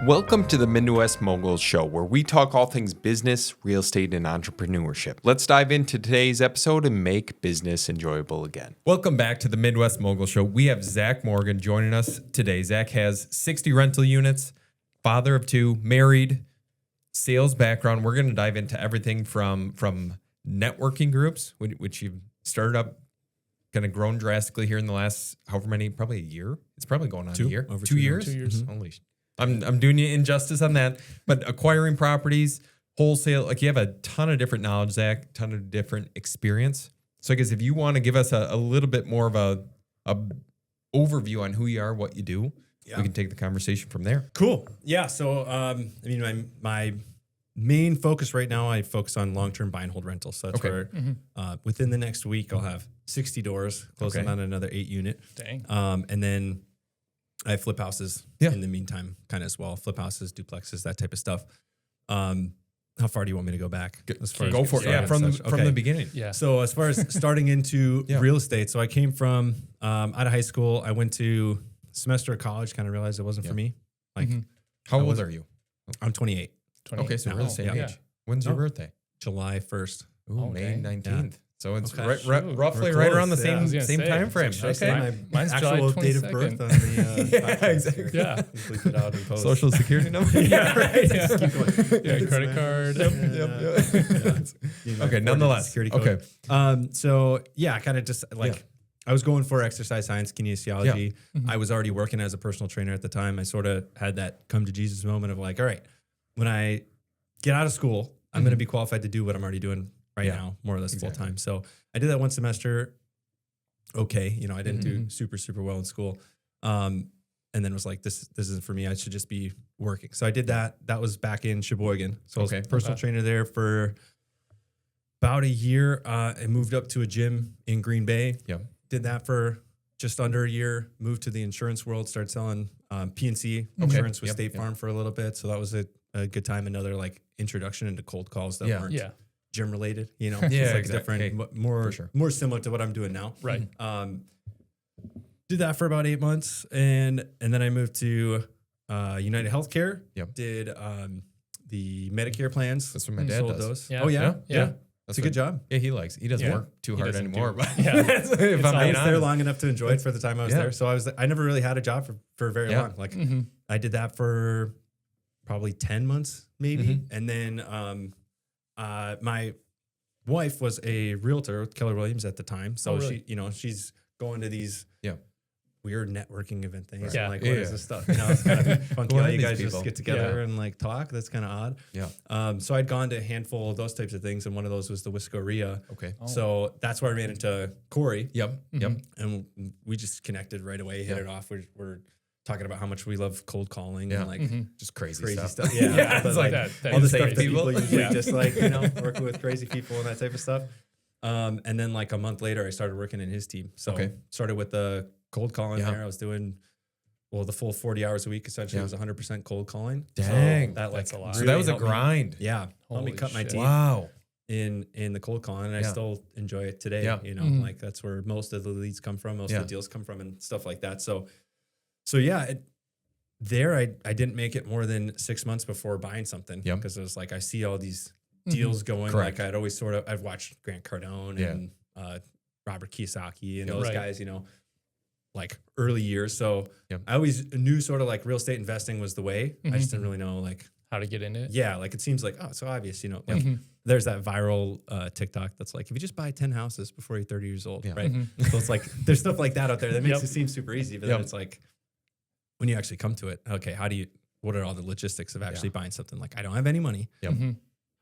Welcome to the Midwest Moguls Show, where we talk all things business, real estate, and entrepreneurship. Let's dive into today's episode and make business enjoyable again. Welcome back to the Midwest Mogul Show. We have Zach Morgan joining us today. Zach has 60 rental units, father of two, married, sales background. We're going to dive into everything from networking groups, which you've started up, kind of grown drastically here in the last however many, probably a year. It's probably going on a year. Over 2 years? 2 years. Mm-hmm. Holy shit. I'm doing you injustice on that, but acquiring properties, wholesale, like you have a ton of different knowledge, Zach, ton of different experience. So I guess if you want to give us a little bit more of a overview on who you are, what you do, we can take the conversation from there. Cool. Yeah. So, my main focus right now, I focus on long-term buy and hold rentals. So that's where within the next week, I'll have 60 doors, closing on another 8 unit. Dang. And then I flip houses in the meantime, kind of as well. Flip houses, duplexes, that type of stuff. How far do you want me to go back? Go for it. Yeah, from the beginning. Yeah. So as far as starting into real estate, so I came from out of high school. I went to semester of college, kind of realized it wasn't for me. Like, how old are you? I'm 28. Okay, so we're the same age. When's your birthday? July 1st. Ooh, May 19th. Yeah. So it's Okay. roughly right around the same time frame. Okay. Mine's actual July date of birth on the exactly. Yeah. Leave it out in post. Social security number. Yeah, right. Yeah. Keep going. Yeah, credit card. Yeah. Okay, nonetheless. Security code. Okay. So yeah, kind of just like I was going for exercise science, kinesiology. Yeah. I was already working as a personal trainer at the time. I sort of had that come to Jesus moment of like, all right, when I get out of school, I'm going to be qualified to do what I'm already doing right now, more or less full time. So I did that one semester. Okay. I didn't do super well in school. And then was like, this isn't for me. I should just be working. So I did that. That was back in Sheboygan. So I was a personal trainer there for about a year. I moved up to a gym in Green Bay. Yeah. Did that for just under a year. Moved to the insurance world, started selling P&C insurance with State Farm for a little bit. So that was a good time. Another like introduction into cold calls that weren't gym related, it's like different, more similar to what I'm doing now. Right. Did that for about 8 months. And then I moved to United Healthcare. Yep. Did the Medicare plans. That's what my dad does. Those. Yeah. Oh yeah. Yeah. That's a good job. Yeah, he likes. He doesn't work too hard doesn't anymore. But Yeah. if I'm I being was there honest. long enough to enjoy it for the time I was there. So I never really had a job for very long. Like I did that for probably 10 months maybe. And then my wife was a realtor with Keller Williams at the time. So really? she's going to these weird networking event things. Yeah. And like, what is this stuff? It's kind of funky how you guys people? just get together and like talk. That's kind of odd. Yeah. So I'd gone to a handful of those types of things. And one of those was the Whiskeria. Okay. So that's where I ran into Corey. Yep. And we just connected right away, hit it off. We're talking about how much we love cold calling and like Just crazy stuff. Yeah, but it's like that. all the is stuff crazy. that people usually just like, working with crazy people and that type of stuff. And then like a month later, I started working in his team. So started with the cold calling there. I was doing, the full 40 hours a week, essentially. It was 100% cold calling. Dang. So that That's a lot. So that was a grind. Helped me Holy cut my shit. teeth Wow. in the cold calling. And I still enjoy it today. Yeah. Like that's where most of the leads come from, most of the deals come from and stuff like that. So yeah, I didn't make it more than 6 months before buying something because it was like I see all these deals going. Correct. Like I've watched Grant Cardone and Robert Kiyosaki and those guys, like early years. So I always knew sort of like real estate investing was the way. I just didn't really know like How to get in it? Yeah, like it seems like, oh, it's so obvious, like there's that viral TikTok that's like, if you just buy 10 houses before you're 30 years old, right? So it's like, there's stuff like that out there that makes it seem super easy, but then it's like, when you actually come to it, okay, what are all the logistics of actually buying something? Like, I don't have any money.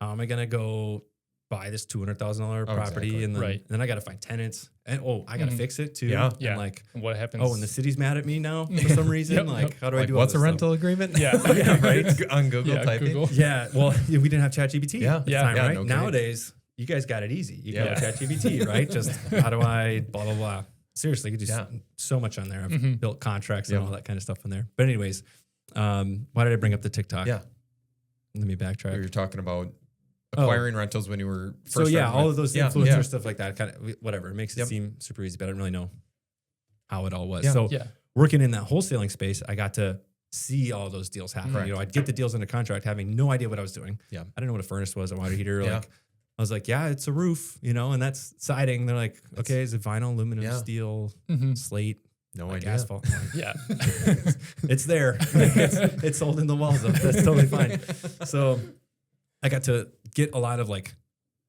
How am I going to go buy this $200,000 property? And then I got to find tenants and, I got to fix it too. Yeah. And like, what happens? and the city's mad at me now for some reason. Like, how do I do all what's this a rental agreement? Yeah. right? On Google typing. Google. Yeah. Well, we didn't have ChatGPT at the time, right? No Nowadays, you guys got it easy. You got ChatGPT, right? Just how do I blah, blah, blah. Seriously, you could do so much on there. I've built contracts and all that kind of stuff on there. But anyways, why did I bring up the TikTok? Yeah. Let me backtrack. We were talking about acquiring rentals when you were first So yeah, starting all with- of those influencer stuff like that, kind of whatever. It makes it seem super easy, but I didn't really know how it all was. Yeah. So working in that wholesaling space, I got to see all those deals happen. Correct. You know, I'd get the deals under contract having no idea what I was doing. Yeah. I didn't know what a furnace was, a water heater. Yeah. Like I was like, yeah, it's a roof, you know, and that's siding. They're like, okay, is it vinyl, aluminum, steel, slate? No like idea. asphalt. Yeah. It's there. It's holding the walls up. That's totally fine. So I got to get a lot of like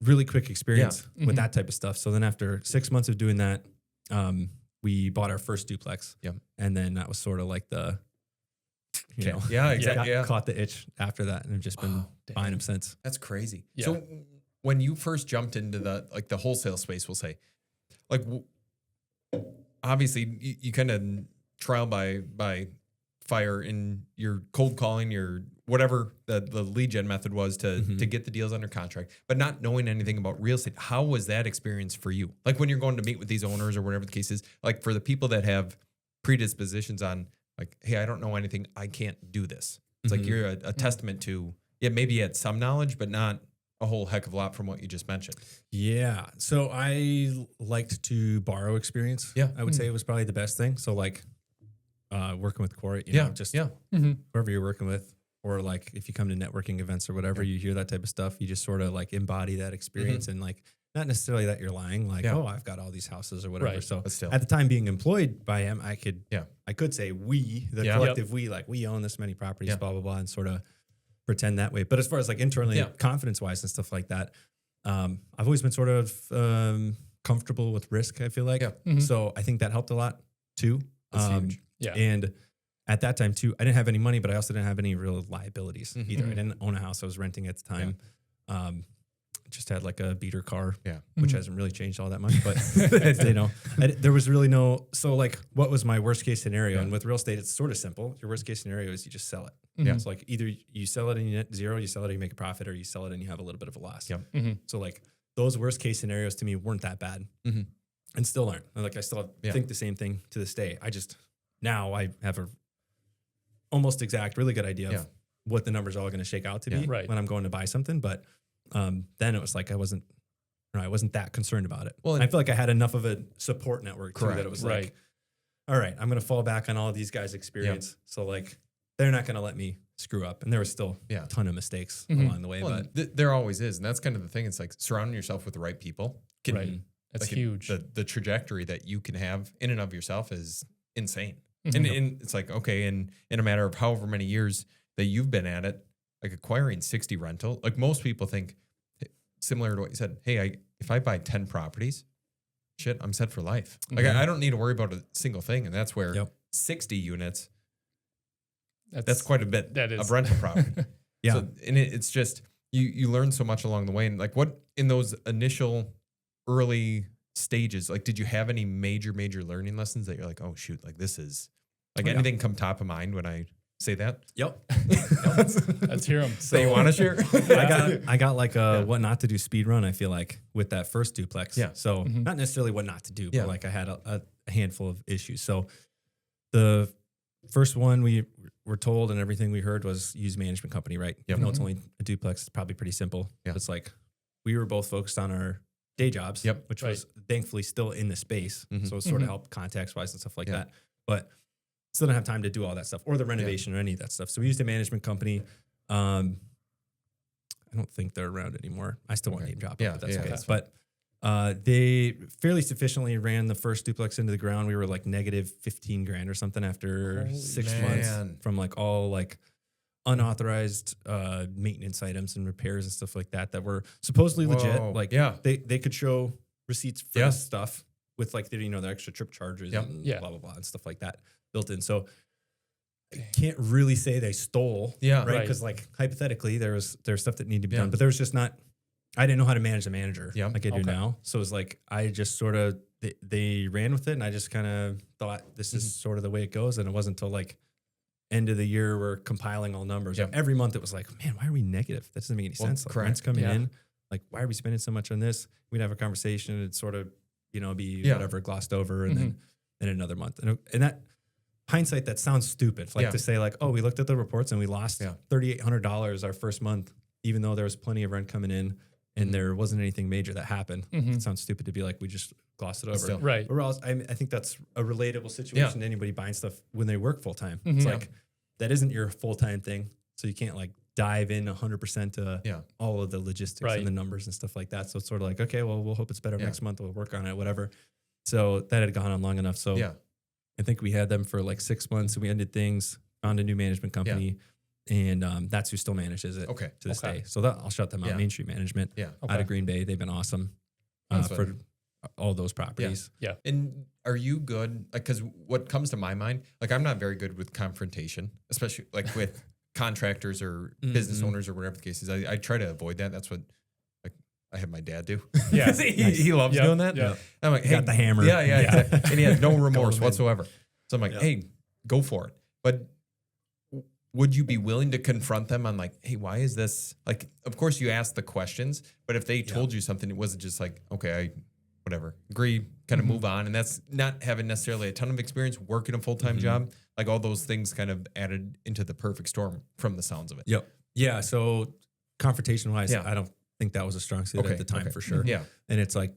really quick experience with that type of stuff. So then after 6 months of doing that, we bought our first duplex. Yep. And then that was sort of like the, you know, Yeah, exactly. caught the itch after that and have just been buying them since. That's crazy. Yeah. So when you first jumped into the wholesale space, we'll say, like, obviously you kind of trial by fire in your cold calling, your whatever the lead gen method was to get the deals under contract, but not knowing anything about real estate. How was that experience for you? Like when you're going to meet with these owners or whatever the case is, like for the people that have predispositions on like, hey, I don't know anything, I can't do this. It's like you're a testament to, maybe you had some knowledge, but not a whole heck of a lot from what you just mentioned. Yeah. So I liked to borrow experience. Yeah. I would say it was probably the best thing. So like working with Corey, you know, just whoever you're working with, or like if you come to networking events or whatever, you hear that type of stuff, you just sort of like embody that experience and like, not necessarily that you're lying, like, oh, I've got all these houses or whatever. Right. So But still. at the time being employed by him, I could say we, the Yeah. collective we, like we own this many properties, blah, blah, blah, and sort of pretend that way. But as far as like internally, confidence wise and stuff like that, I've always been sort of comfortable with risk, I feel like. So I think that helped a lot too. That's huge. Yeah. And at that time too, I didn't have any money, but I also didn't have any real liabilities either. I didn't own a house. I was renting at the time. Just had like a beater car, which hasn't really changed all that much, but you know, there was really no, so like what was my worst case scenario? And with real estate, it's sort of simple. Your worst case scenario is you just sell it. It's like either you sell it and you net zero, you sell it and you make a profit, or you sell it and you have a little bit of a loss. So like those worst case scenarios to me weren't that bad and still aren't. Like I still think the same thing to this day. Now I have a almost exact, really good idea of what the numbers are all going to shake out to be when I'm going to buy something. But then it was like I wasn't that concerned about it. Well, and I feel like I had enough of a support network too that it was like, all right, I'm going to fall back on all of these guys' experience. So like they're not going to let me screw up. And there was still a ton of mistakes along the way. Well, but there always is. And that's kind of the thing. It's like surrounding yourself with the right people. That's like huge. The trajectory that you can have in and of yourself is insane. And it's like, okay, in a matter of however many years that you've been at it, like acquiring 60 rental, like most people think, similar to what you said, hey, if I buy 10 properties, shit, I'm set for life. Like I don't need to worry about a single thing. And that's where 60 units, that's quite a bit of rental property. So, and it's just, you learn so much along the way. And like what, in those initial early stages, like did you have any major learning lessons that you're like, oh shoot, like this is, like anything come top of mind when I say that? Let's hear them. So you want to share? I got like a what not to do speed run, I feel like, with that first duplex. So not necessarily what not to do, but like I had a handful of issues. So the first one we were told and everything we heard was use management company, right? Even though it's only a duplex, it's probably pretty simple. It's like we were both focused on our day jobs, which was thankfully still in the space. So it sort of helped context wise and stuff like that. But still don't have time to do all that stuff or the renovation or any of that stuff. So we used a management company. I don't think they're around anymore. I still want name drop, but that's okay. But they fairly sufficiently ran the first duplex into the ground. We were like negative 15 grand or something after 6 months from like all like unauthorized maintenance items and repairs and stuff like that were supposedly legit. Like they could show receipts for this stuff with like the extra trip charges and blah blah blah and stuff like that built in. So I can't really say they stole, right? Because like hypothetically there's stuff that needed to be done, but there was just not. I didn't know how to manage a manager like I do now. So it was like I just sort of they ran with it, and I just kind of thought this is sort of the way it goes. And it wasn't until like end of the year we're compiling all numbers. Every month it was like, man, why are we negative? That doesn't make any sense. Like, rent's coming in. Like, why are we spending so much on this? We'd have a conversation, and it'd sort of be whatever glossed over, and then another month, and that. Hindsight, that sounds stupid. Like to say like, oh, we looked at the reports and we lost $3,800 our first month, even though there was plenty of rent coming in and there wasn't anything major that happened. It sounds stupid to be like, we just glossed it over. Right. Or else, I think that's a relatable situation to anybody buying stuff when they work full time. It's like, that isn't your full-time thing. So you can't like dive in 100% to all of the logistics and the numbers and stuff like that. So it's sort of like, okay, well, we'll hope it's better next month. We'll work on it, whatever. So that had gone on long enough. So I think we had them for like 6 months and we ended things, found a new management company. And that's who still manages it to this day. So I'll shout them out, Main Street Management out of Green Bay. They've been awesome for all those properties. Yeah. And are you good? Like, because what comes to my mind, like I'm not very good with confrontation, especially like with contractors or business owners or whatever the case is. I try to avoid that. That's what like I have my dad do. Yeah. he loves doing that. Yeah. I'm like, hey, got the hammer. Yeah. Exactly. And he has no remorse whatsoever. So I'm like, hey, go for it. But would you be willing to confront them on like, hey, why is this? Like, of course you ask the questions, but if they told you something, it wasn't just like, okay, whatever, agree, kind of move on. And that's not having necessarily a ton of experience, working a full-time job. Like all those things kind of added into the perfect storm from the sounds of it. Yep. Yeah. So confrontation-wise, I don't think that was a strong suit at the time for sure. Yeah. And it's like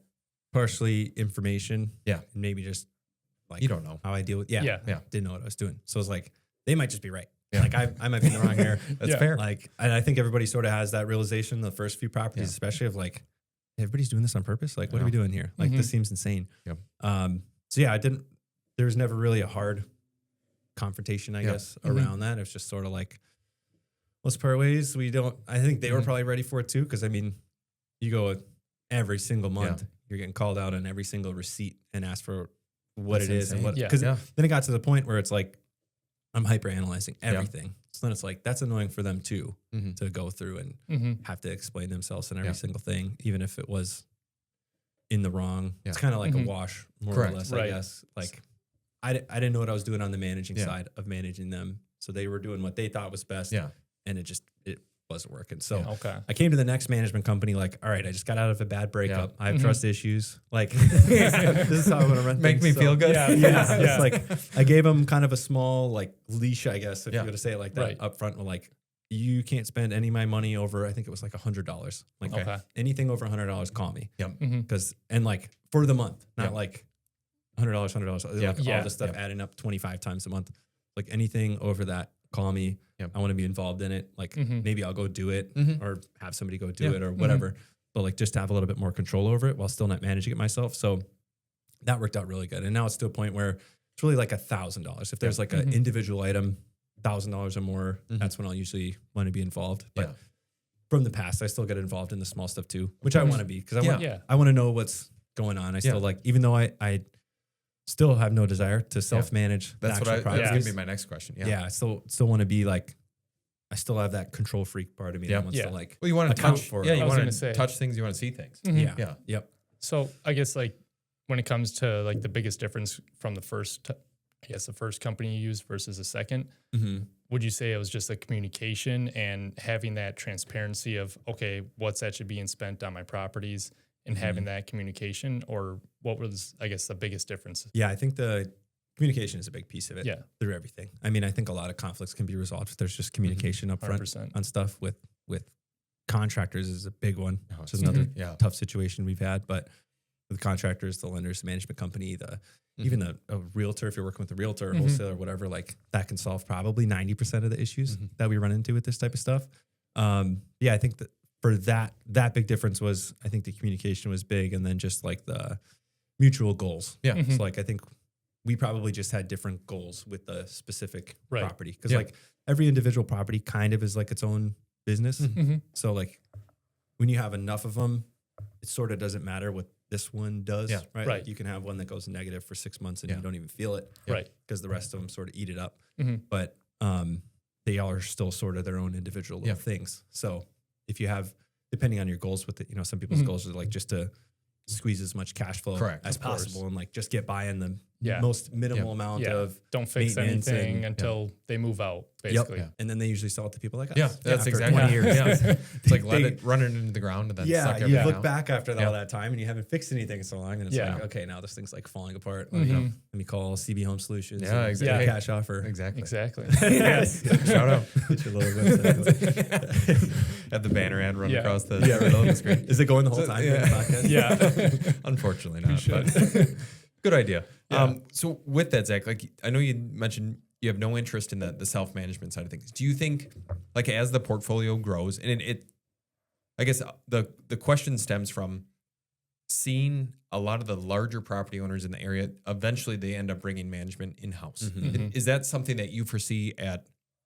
partially information. Yeah. And maybe just like you don't know how I deal with Yeah. Didn't know what I was doing. So it's like they might just be right. Yeah. Like I might be in the wrong here. That's fair. Like, and I think everybody sort of has that realization the first few properties, especially of like, everybody's doing this on purpose. Like, what are we doing here? Like, this seems insane. Yep. So yeah, there was never really a hard confrontation, I guess, around that. It was just sort of like, let's part ways. I think they were probably ready for it too. Cause I mean, you go every single month, you're getting called out on every single receipt and ask for what That's it is insane. and what, cause then it got to the point where it's like, I'm hyper analyzing everything. So then it's like, that's annoying for them too, to go through and have to explain themselves in every single thing, even if it was in the wrong. It's kind of like a wash more or less, I guess. Like I didn't know what I was doing on the managing side of managing them. So they were doing what they thought was best. And it wasn't working. So I came to the next management company like, all right, I just got out of a bad breakup. I have trust issues. Like this is how I want to run Make things. me feel good. It's like I gave them kind of a small like leash, I guess, if you're going to say it like that up front. Like you can't spend any of my money over, I think it was like $100. Like anything over $100, call me. Because, and like for the month, not like $100. Like all this stuff adding up 25 times a month. Like anything over that, call me. I want to be involved in it. Like maybe I'll go do it or have somebody go do it or whatever. But like just to have a little bit more control over it while still not managing it myself. So that worked out really good. And now it's to a point where it's really like $1,000. If there's like an individual item, $1,000 or more, that's when I'll usually want to be involved. But from the past, I still get involved in the small stuff too, which I want to be because I want to know what's going on. I still like, even though I still have no desire to self-manage. That's what that's going to be my next question. I still want to be like, I still have that control freak part of me that wants to like, well, you want to touch for it. You want to touch things. You want to see things. So I guess like when it comes to like the biggest difference from the first company you used versus the second, would you say it was just the communication and having that transparency of, okay, what's actually being spent on my properties and having that communication, or what was, I guess, the biggest difference? Yeah, I think the communication is a big piece of it through everything. I mean, I think a lot of conflicts can be resolved if there's just communication up front 100%. on stuff with contractors is a big one, which is another tough situation we've had. But with contractors, the lenders, the management company, even a realtor, if you're working with a realtor or wholesaler or whatever, like that can solve probably 90% of the issues that we run into with this type of stuff. I think that for that big difference was, I think the communication was big, and then just like the mutual goals. So like, I think we probably just had different goals with the specific property. Because like every individual property kind of is like its own business. So like when you have enough of them, it sort of doesn't matter what this one does, right? Like you can have one that goes negative for 6 months and you don't even feel it, because the rest of them sort of eat it up. But they all are still sort of their own individual little things. So if you have, depending on your goals with it, some people's goals are like just to squeeze as much cash flow as possible and like just get by in the most minimal amount of don't fix anything until they move out, basically. And then they usually sell it to people like us. Yeah, that's exactly 20 years. It's like let it run it into the ground and then suck everything out. You look back after all that time and you haven't fixed anything in so long, and it's like, okay, now this thing's like falling apart. Let me call CB Home Solutions. Yeah, exactly. Cash offer. Exactly. Shout out. Website. Have the banner ad run across the screen. Is it going the whole time? Unfortunately not. But good idea. So with that, Zach, like I know you mentioned you have no interest in the self-management side of things. Do you think, like, as the portfolio grows, and I guess the question stems from seeing a lot of the larger property owners in the area, eventually they end up bringing management in-house. Is that something that you foresee at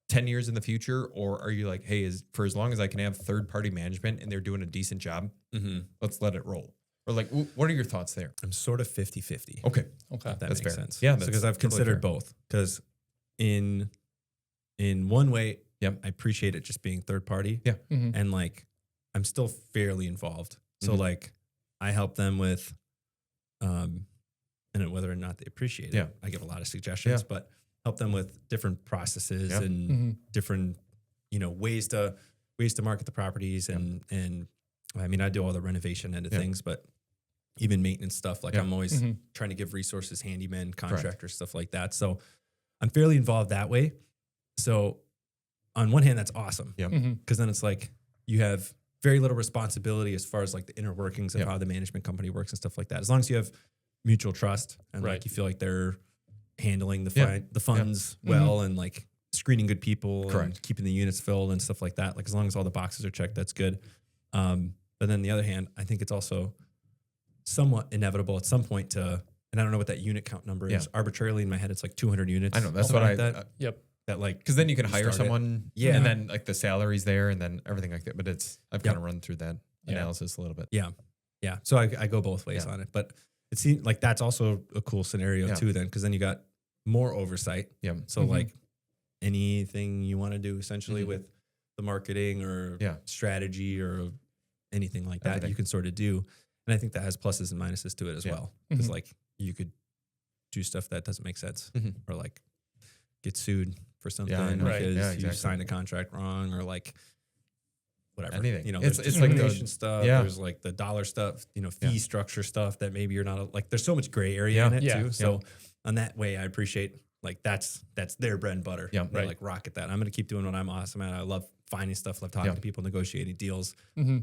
10 years in the future? Or are you like, hey, for as long as I can have third-party management and they're doing a decent job, let's let it roll? Or like, what are your thoughts there? I'm sort of 50-50. Okay. If that That's makes fair. sense. Yeah, because I've considered both. Because in one way, Yep. I appreciate it just being third party. Yeah. And like, I'm still fairly involved. So like, I help them with, and whether or not they appreciate it, I give a lot of suggestions, but help them with different processes and different, ways to market the properties. And I mean, I do all the renovation end of things, but even maintenance stuff, like I'm always trying to give resources, handymen, contractors, stuff like that. So I'm fairly involved that way. So on one hand, that's awesome. Yeah. Because then it's like you have very little responsibility as far as like the inner workings of how the management company works and stuff like that. As long as you have mutual trust and like you feel like they're handling the funds well and like screening good people and keeping the units filled and stuff like that. Like as long as all the boxes are checked, that's good. But then on the other hand, I think it's also somewhat inevitable at some point and I don't know what that unit count number is. Arbitrarily in my head, it's like 200 units. I know, that's what that like, because then you can hire someone, and then like the salary's there, and then everything like that. But I've kind of run through that analysis a little bit. Yeah. So I go both ways on it, but it seems like that's also a cool scenario too. Then because then you got more oversight. Yeah. So like anything you want to do essentially with the marketing or strategy or anything like that, you can sort of do. And I think that has pluses and minuses to it as well. Because like you could do stuff that doesn't make sense or like get sued for something because you signed a contract wrong or like whatever. Anything. There's it's like discrimination stuff. There's like the dollar stuff, fee structure stuff that maybe you're not like, there's so much gray area in it too. So on that way, I appreciate like that's their bread and butter. Yeah. They're like rock at that. I'm going to keep doing what I'm awesome at. I love finding stuff, love talking to people, negotiating deals,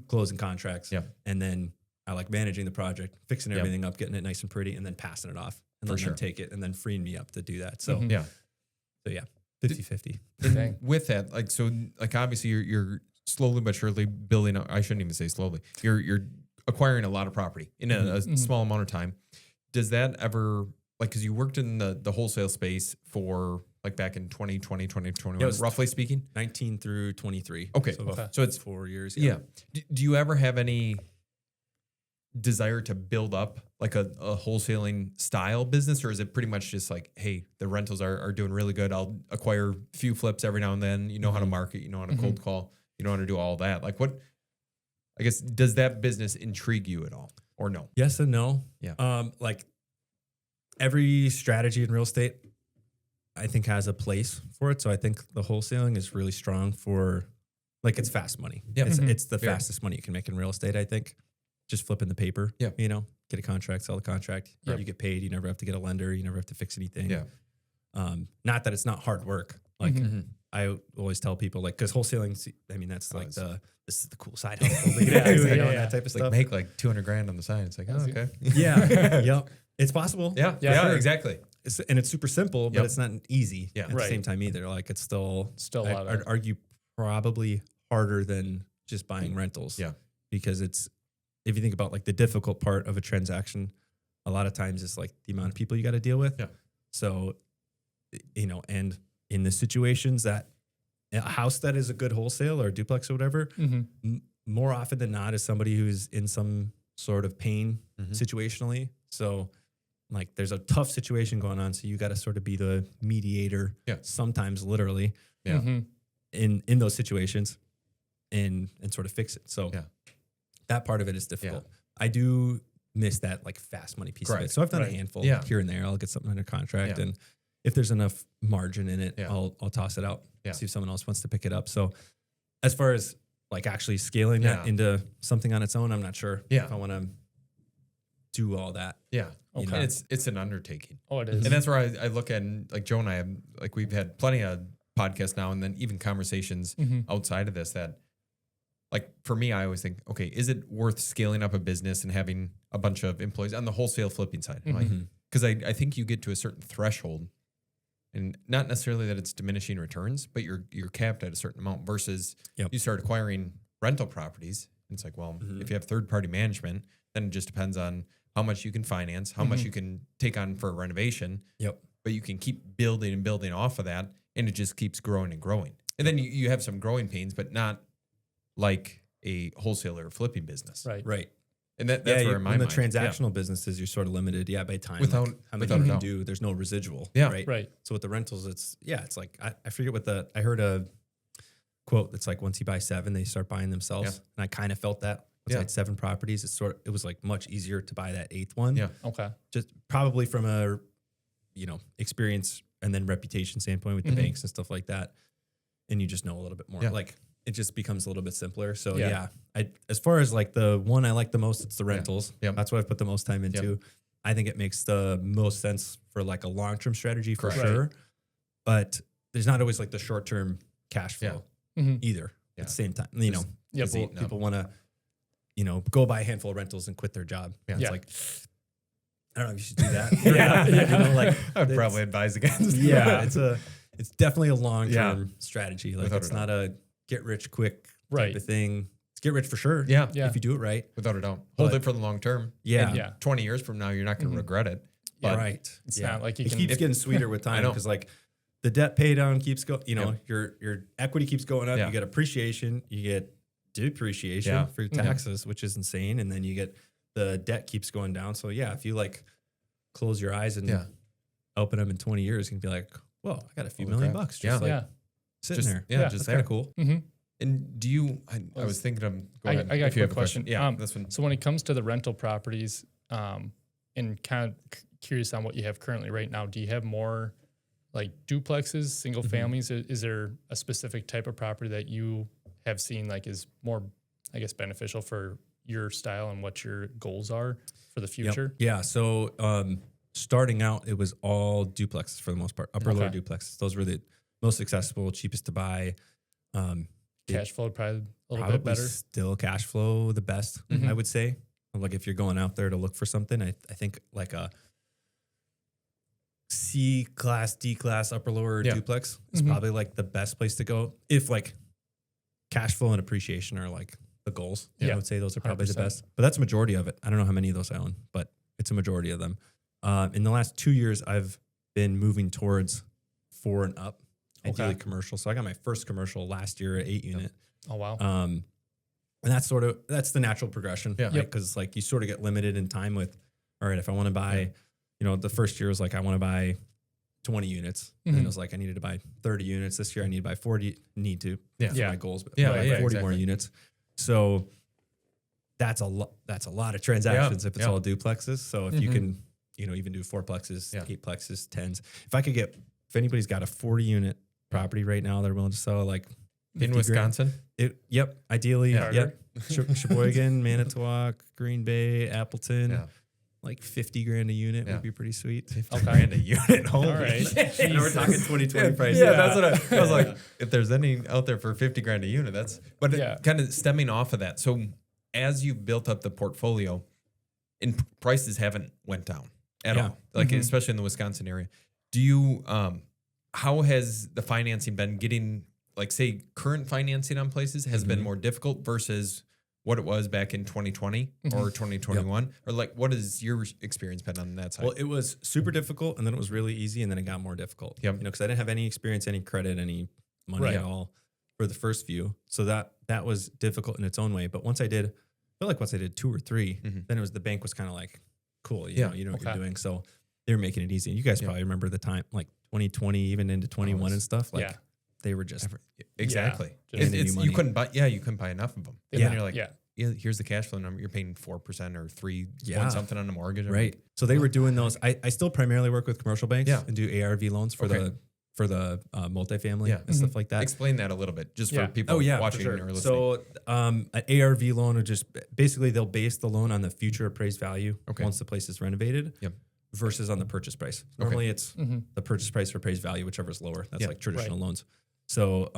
closing contracts. Yeah. And then I like managing the project, fixing everything up, getting it nice and pretty, and then passing it off and letting them take it and then freeing me up to do that. So So yeah, 50-50. And with that, like, so like, obviously you're slowly but surely building up. I shouldn't even say slowly. You're acquiring a lot of property in a small amount of time. Does that ever, like, cause you worked in the wholesale space for like back in 2020, 2021, roughly speaking? 19 through 23. Okay. So it's 4 years. Yeah. Do you ever have any desire to build up like a wholesaling style business, or is it pretty much just like, hey, the rentals are doing really good, I'll acquire a few flips every now and then, how to market, how to cold call, how to do all that? Like, what, I guess, does that business intrigue you at all or no? Yes and no. Like every strategy in real estate, I think has a place for it. So I think the wholesaling is really strong for like, it's fast money. It's the fastest money you can make in real estate, I think. Just flipping the paper, get a contract, sell the contract. You get paid. You never have to get a lender. You never have to fix anything. Not that it's not hard work. Like I always tell people, like, because wholesaling, I mean, that's like this is the cool side hustle. That type of stuff. Like make like $200,000 on the side. It's like, oh, okay. It's possible. Yeah, exactly. It's super simple, but it's not easy at the Right. same time either. Like it's still a lot. I'd argue probably harder than just buying rentals. Because if you think about like the difficult part of a transaction, a lot of times it's like the amount of people you got to deal with. So, and in the situations that a house that is a good wholesale or a duplex or whatever, more often than not is somebody who's in some sort of pain situationally. So like there's a tough situation going on. So you got to sort of be the mediator, sometimes literally in those situations and sort of fix it. So that part of it is difficult. I do miss that like fast money piece of it. So I've done a handful here and there. I'll get something under contract, and if there's enough margin in it, I'll toss it out. See if someone else wants to pick it up. So as far as like actually scaling that into something on its own, I'm not sure if I want to do all that. Okay. It's an undertaking. Oh, it is. And that's where I look at, like Joe and I have, like we've had plenty of podcasts now and then even conversations outside of this that, like for me, I always think, okay, is it worth scaling up a business and having a bunch of employees on the wholesale flipping side? Because I think you get to a certain threshold And not necessarily that it's diminishing returns, but you're capped at a certain amount versus you start acquiring rental properties. And it's like, well, if you have third party management, then it just depends on how much you can finance, how much you can take on for a renovation. But you can keep building and building off of that, and it just keeps growing and growing. And then you have some growing pains, but not like a wholesaler or flipping business. Right. And that's where in my mind. In the transactional businesses, you're sort of limited, by time. Without, like how many without you a can doubt. do. There's no residual. Right. So with the rentals, it's like, I forget I heard a quote that's like, once you buy 7, they start buying themselves. And I kind of felt that. Once I had 7 properties, it was like much easier to buy that 8th one. Yeah. Okay. Just probably from a, experience and then reputation standpoint with the banks and stuff like that. And you just know a little bit more. Like it just becomes a little bit simpler. So as far as like the one I like the most, it's the rentals. That's what I've put the most time into. I think it makes the most sense for like a long-term strategy for sure. But there's not always like the short-term cash flow either at the same time. People want to, go buy a handful of rentals and quit their job. It's like, I don't know if you should do that. I would probably advise against it. It's definitely a long-term strategy. Like it's not a get rich quick type of thing. It's get rich for sure. If you do it right. Without a doubt. Hold it for the long term. And 20 years from now, you're not going to regret it. But It's not like you it can. keeps getting sweeter with time because like the debt pay down keeps going, your equity keeps going up. You get appreciation, you get depreciation for your taxes, which is insane. And then you get the debt keeps going down. So if you like close your eyes and open them in 20 years, you can be like, well, I got a few $1 million sitting there. Just kind of cool. And do you, I was thinking of, go ahead. I got a quick question. This one. So when it comes to the rental properties, and kind of curious on what you have currently right now, do you have more like duplexes, single families? Is there a specific type of property that you have seen like is more, I guess, beneficial for your style and what your goals are for the future? Yeah. So starting out, it was all duplexes for the most part, upper lower duplexes. Those were the most accessible, cheapest to buy. Cash flow probably a little bit better. Still cash flow the best, I would say. Like if you're going out there to look for something, I think like a C class, D class, upper lower duplex is probably like the best place to go if like cash flow and appreciation are like the goals. I would say those are probably 100%. The best. But that's a majority of it. I don't know how many of those I own, but it's a majority of them. In the last 2 years, I've been moving towards 4 and up, ideally commercial. So I got my first commercial last year at 8 unit. Oh, wow. And that's the natural progression, right? Because like you sort of get limited in time with, all right, if I want to buy, the first year was like, I want to buy 20 units. And it was like, I needed to buy 30 units. This year I need to buy 40, for my goals, but 40 more units. So that's a lot of transactions if it's all duplexes. So if you can, even do 4plexes, 8plexes, 10s. If anybody's got a 40 unit property right now, they're willing to sell like in Wisconsin. Ideally, Sheboygan, Manitowoc, Green Bay, Appleton. Like 50 grand a unit would be pretty sweet. 50 grand a unit. Holy All right. And we're talking 2020 prices. That's what I was like. If there's any out there for 50 grand a unit, that's. But kind of stemming off of that. So as you've built up the portfolio, and prices haven't went down at all. Like especially in the Wisconsin area. Do you? How has the financing been getting? Like say current financing on places has been more difficult versus what it was back in 2020 or 2021? Or like, what has your experience been on that side? Well, it was super difficult and then it was really easy and then it got more difficult. Because I didn't have any experience, any credit, any money at all for the first few. So that was difficult in its own way. But once I feel like once I did 2 or 3, then the bank was kind of like, cool, you know what you're doing. So they were making it easy. And you guys probably remember the time, like 2020, even into 21 and stuff. Like they were just exactly. You couldn't buy enough of them. And then you're like, here's the cash flow number. You're paying 4% or 3 point something on a mortgage. Right. So they were doing those. I still primarily work with commercial banks and do ARV loans for the multifamily and stuff like that. Explain that a little bit just for people watching or listening. So an ARV loan would just basically they'll base the loan on the future appraised value once the place is renovated. Versus on the purchase price. Normally it's the purchase price or appraised value, whichever is lower. That's like traditional loans. So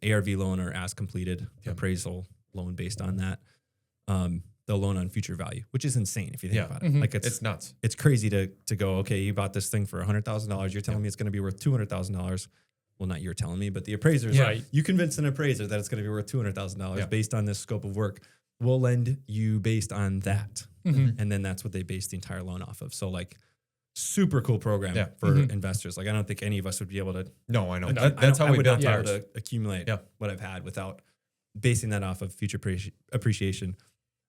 ARV loan or as completed appraisal loan based on that. the loan on future value, which is insane if you think about it. Mm-hmm. Like It's nuts. it's crazy to go, okay, you bought this thing for $100,000. You're telling me it's going to be worth $200,000. Well, not you're telling me, but the appraisers, Right. you convince an appraiser that it's going to be worth $200,000 based on this scope of work. We'll lend you based on that. Mm-hmm. And then that's what they base the entire loan off of. So like super cool program for Mm-hmm. investors. Like I don't think any of us would be able to. No, I know. No, That's how I we would not built be able ours. to accumulate Yeah. what I've had without basing that off of future appreciation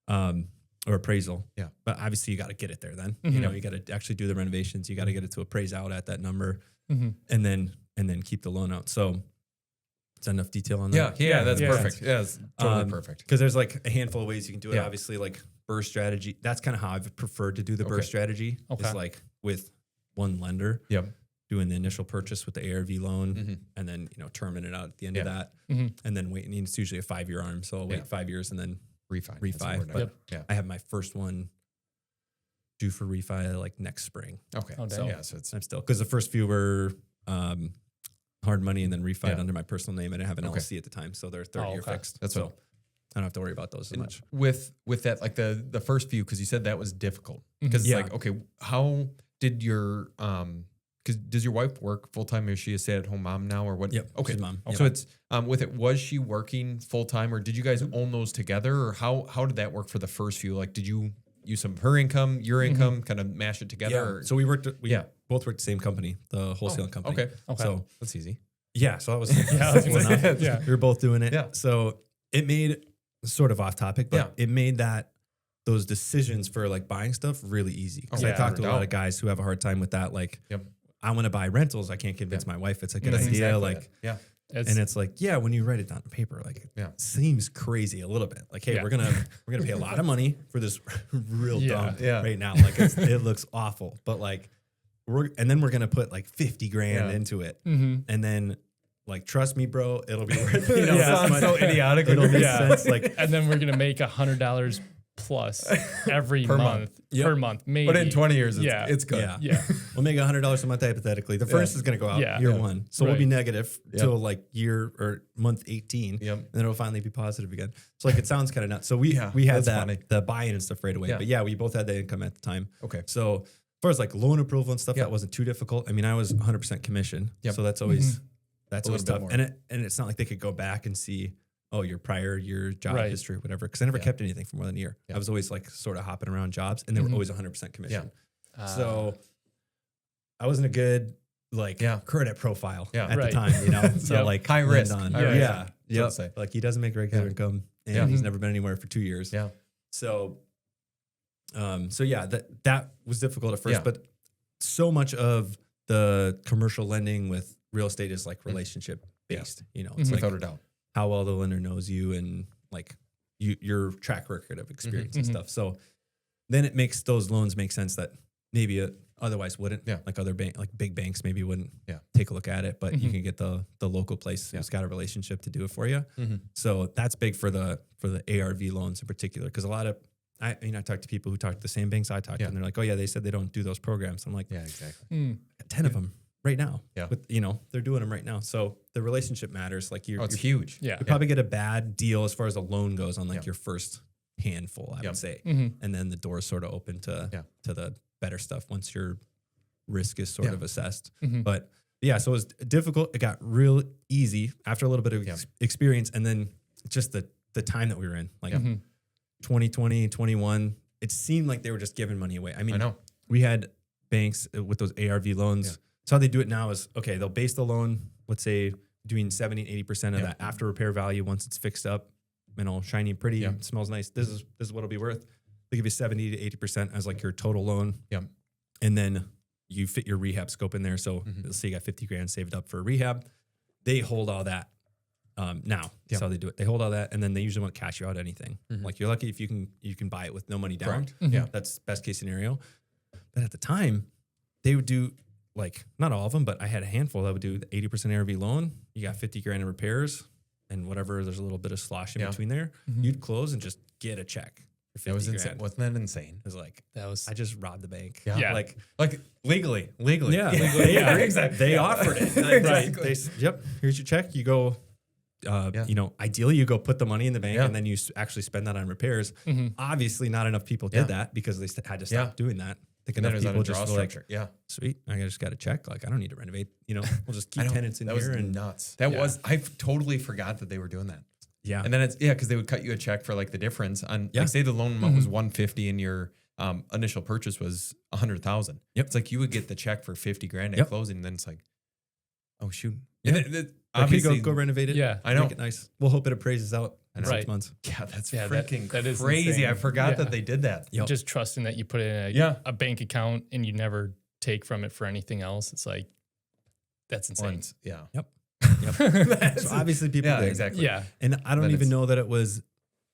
or appraisal. Yeah. But obviously you got to get it there then. Mm-hmm. You know, you got to actually do the renovations. You got to get it to appraise out at that number Mm-hmm. and then keep the loan out. So is that enough detail on Yeah, that? that's Yeah. perfect. Yeah, it's totally perfect. Because there's like a handful of ways you can do it. Yeah. Obviously, like burst strategy. That's kind of how I've preferred to do the Okay. burst strategy. Okay. Is like with one lender Yep. doing the initial purchase with the ARV loan, Mhm. and then terming it out at the end of Yeah. that, Mm-hmm. and then waiting. It's usually a 5-year arm, so I'll wait Yeah. 5 years and then Refi. That's refi. the word. But Yeah. I have my first one due for refi like next spring. Okay. Oh, So, dang. yeah, so it's I'm still because the first few were hard money and then refied Yeah. under my personal name. I didn't have an Okay. LLC at the time, so they're 30-year okay. fixed. That's so what- I don't have to worry about those as much. with that, like the first few, because you said that was difficult. Because Yeah. it's like, okay, how did your because does your wife work full time? Is she a stay-at-home mom now, or what? Yep. Okay. She's mom. So Yep. it's with it. Was she working full time, or did you guys own those together, or how did that work for the first few? Like, did you use some of her income, your income, kind of mash it together? Yeah. Or? So we Yeah. both worked the same company, the wholesaling company. Okay. Okay. So That's easy. yeah, so that was Yeah, I was simple gonna enough. say, yeah. We were both doing it. Yeah. So it made sort of off topic, but Yeah. it made those decisions for like buying stuff really easy. Because Okay. I talked to a Yeah. lot of guys who have a hard time with that. Like, Yep. I want to buy rentals. I can't convince my wife it's a good That's idea. exactly Like, it. Yeah. It's, and it's like, yeah, when you write it down on paper, like Yeah. it seems crazy a little bit. Like, hey, Yeah. we're gonna pay a lot of money for this real Yeah. dump Yeah. right now. Like it looks awful, but like then we're gonna put like 50 grand Yeah. into it, Mhm. and then like trust me, bro, it'll be worth It this sounds much. so idiotic. It'll make Yeah. sense. Like and then we're gonna make $100 plus every Per month. month. Yep. Per month, maybe. But in 20 years, Yeah. it's good. yeah, Yeah. we'll make $100 a month hypothetically. The first is gonna go out Yeah. year Yeah. one, so we'll be Right. negative Yep. till like year or month 18. Yep. And then it'll finally be positive again. So like it sounds kind of nuts. So we Yeah, had that's that funny. the buy-in and stuff right away. Yeah. But yeah, we both had the income at the time. Okay. So as far as like loan approval and stuff, Yeah. that wasn't too difficult. I mean, I was 100% commission. Yep. So that's always that's A always little tough. bit And it's not like they could go back and see, oh, your job Right. history, whatever. Because I never Yeah. kept anything for more than a year. Yeah. I was always like sort of hopping around jobs, and they were always 100% commission. So I wasn't a good like Yeah. credit profile Yeah. at Right. the time, you know. So Yep. like High lend risk. on. High risk. Yeah. So Yeah. to say. Like he doesn't make regular Yeah. income, and Yeah. he's never been anywhere for 2 years. Yeah. So, so yeah, that was difficult at first, Yeah. but so much of the commercial lending with real estate is like relationship based. You know, it's Without like a doubt. how well the lender knows you and like your track record of experience and stuff. So then it makes those loans make sense that maybe otherwise wouldn't. Yeah. Like like big banks maybe wouldn't. Yeah. Take a look at it, but you can get the local place Yeah. who's got a relationship to do it for you. Mhm. So that's big for the ARV loans in particular, because a lot of I talk to people who talk to the same banks I talk to, Yeah. and they're like, "Oh yeah, they said they don't do those programs." I'm like, Yeah, exactly. Mm. 10 of them right now. Yeah. With, they're doing them right now. So the relationship matters. Like Oh, it's huge. Yeah. you probably get a bad deal as far as a loan goes on like Yeah. your first handful, I Yeah. would say. Mhm. And then the door's sort of open Yeah. to the better stuff once your risk is sort Yeah. of assessed. Mhm. But yeah, so it was difficult. It got real easy after a little bit of Yeah. experience, and then just the time that we were in, like Mhm. 2020, 21, it seemed like they were just giving money away. I mean, I know. we had banks with those ARV loans. Yeah. So how they do it now is, okay, they'll base the loan, let's say between 70 and 80% of Yeah. that after repair value once it's fixed up, shiny and pretty, Yeah. smells nice. This is what it'll be worth. They give you 70 to 80% as like your total loan. Yeah. And then you fit your rehab scope in there. So let's say you got 50 grand saved up for rehab. They hold all that now. That's Yeah. how they do it. They hold all that, and then they usually won't cash you out anything. Like you're lucky if you can buy it with no money down. Correct. Yeah. That's best case scenario. But at the time, they would do like not all of them, but I had a handful that would do the 80% ARV loan. You got 50 grand in repairs and whatever. There's a little bit of slosh in Yeah. between there. You'd close and just get a check for 50 That was grand. insane. Wasn't that insane? It was like That was I just robbed the bank. Yeah. Like legally. yeah, Yeah, exactly. They offered it. Exactly. Yep. Here's your check. You go You know, ideally you go put the money in the bank Yeah. and then you actually spend that on repairs. Mhm. Obviously, not enough people Yeah. did that because they had to stop doing that. I think And then enough it was on people a draw just were like, structure. Yeah. sweet, I just got a check. Like, I don't need to renovate. You know, we'll just keep tenants in that here. was And nuts. That Yeah. was, I totally forgot that they were doing that. yeah. And then it's, because they would cut you a check for like the difference on, Yeah. like say the loan amount was 150 and your initial purchase was 100,000. Yep. It's like you would get the check for 50 grand at Yep. closing. And then it's like, oh shoot. Yeah. And Like, obviously, go renovate it. Yeah. I know. Make it nice. We'll hope it appraises out in Right. 6 months. Yeah, that's Yeah, that- freaking that is crazy. insane. I forgot Yeah. that they did that. Yep. Just trusting that you put it in Yeah. a bank account and you never take from it for anything else. It's like, that's insane. Once. Yeah. Yep. That's- So obviously people yeah, did. exactly. Yeah. And I don't Then even it's- know that it was,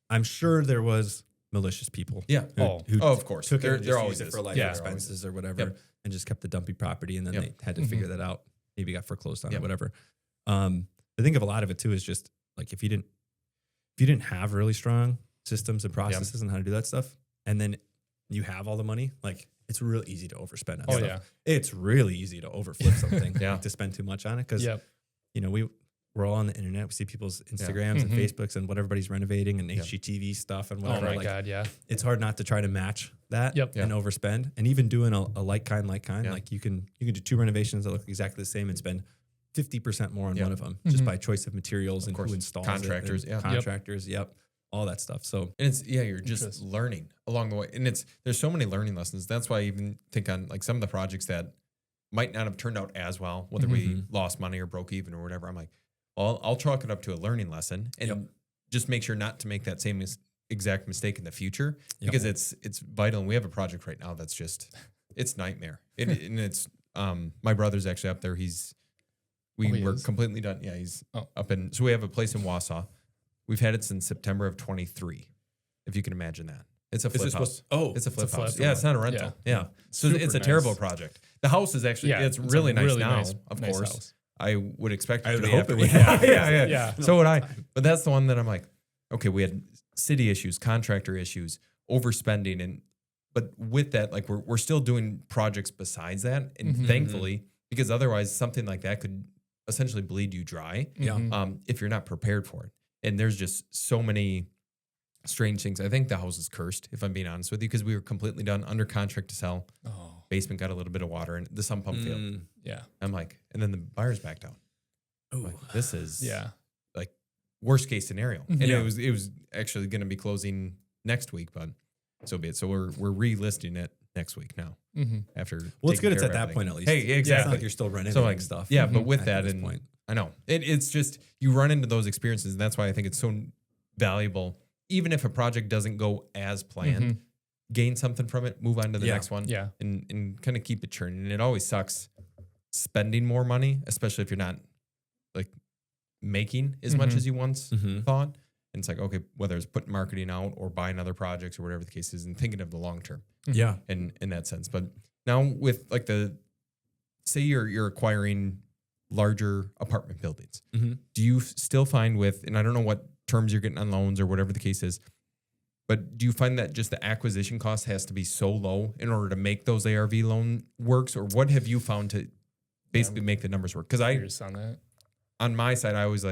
I'm sure there was malicious people. Yeah. Who Oh, of course. took There- it and there just always used it is. for life Yeah. expenses or whatever Yep. and just kept the dumpy property and then Yep. they had to figure that out. Maybe got foreclosed on Yep. or whatever. I think of a lot of it too is just like if you didn't have really strong systems and processes and how to do that stuff, and then you have all the money, like it's real easy to overspend on Oh, stuff. yeah. It's really easy to overflip something, Yeah. to spend too much on it. Cause Yep. you know, we're all on the internet. We see people's Instagrams and Mhm. Facebooks and what everybody's renovating and Yeah. HGTV stuff and Oh whatever. my like, God. Yeah. it's hard not to try to match that Yep. and overspend. And even doing a like kind, Yeah. like you can do 2 renovations that look exactly the same and spend 50% more on Yeah. one of them just Mhm. by choice of materials and course. who installs Contractors, it. yeah. And contractors. Yep. All that stuff. So And it's, you're just Interesting. learning along the way. And there's so many learning lessons. That's why I even think on like some of the projects that might not have turned out as well, whether we Mhm. lost money or broke even or whatever. I'm like, well, I'll chalk it up to a learning lesson and Yep. just make sure not to make that same exact mistake in the future Yep. because it's vital. And we have a project right now that's just, it's nightmare. And it's, my brother's actually up there. He We're is? completely done. Yeah. He's Oh. up in, so we have a place in Wausau. We've had it since September of 23. If you can imagine that. It's a flip house. It's a flip flip. house. Yeah, it's not a rental. Yeah. So Super it's a terrible nice. project. The house is actually, it's a really nice now, nice- of nice course. house. I would expect it I to would be hope after. it would. Yeah. Yeah. So would I. But that's the one that I'm like, okay, we had city issues, contractor issues, overspending. But with that, like we're still doing projects besides that. And Mhm. thankfully, because otherwise something like that could essentially bleed you dry Yeah. Mhm. if you're not prepared for it. And there's just so many strange things. I think the house is cursed, if I'm being honest with you, because we were completely done under contract to sell. Oh, Basement got a little bit of water and the sump pump failed. Mm. yeah. I'm like, and then the buyers backed out. I'm Ooh. like, this is Yeah. like worst case scenario. And Yeah. it was actually going to be closing next week, but so be it. So we're relisting it next week now Mm-hmm. after. Well, it's taking good it's care at of that everything. point at least. Hey, It's not exactly. like you're still renovating So like stuff. Yeah, but with at that this and point. I know it's just you run into those experiences, and that's why I think it's so valuable. Even if a project doesn't go as planned, gain something from it, move on to the Yeah. next one, Yeah. and kind of keep it churning. And it always sucks spending more money, especially if you're not like making as much Mhm. as you once Mhm. thought. And it's like, okay, whether it's putting marketing out or buying other projects or whatever the case is, and thinking of the long term Yeah. in that sense. But now with like say you're acquiring larger apartment buildings, Mhm. do you still find and I don't know what terms you're getting on loans or whatever the case is, but do you find that just the acquisition cost has to be so low in order to make those ARV loan works, or what have you found to basically make the numbers work? Because Curious on that. on my side, I always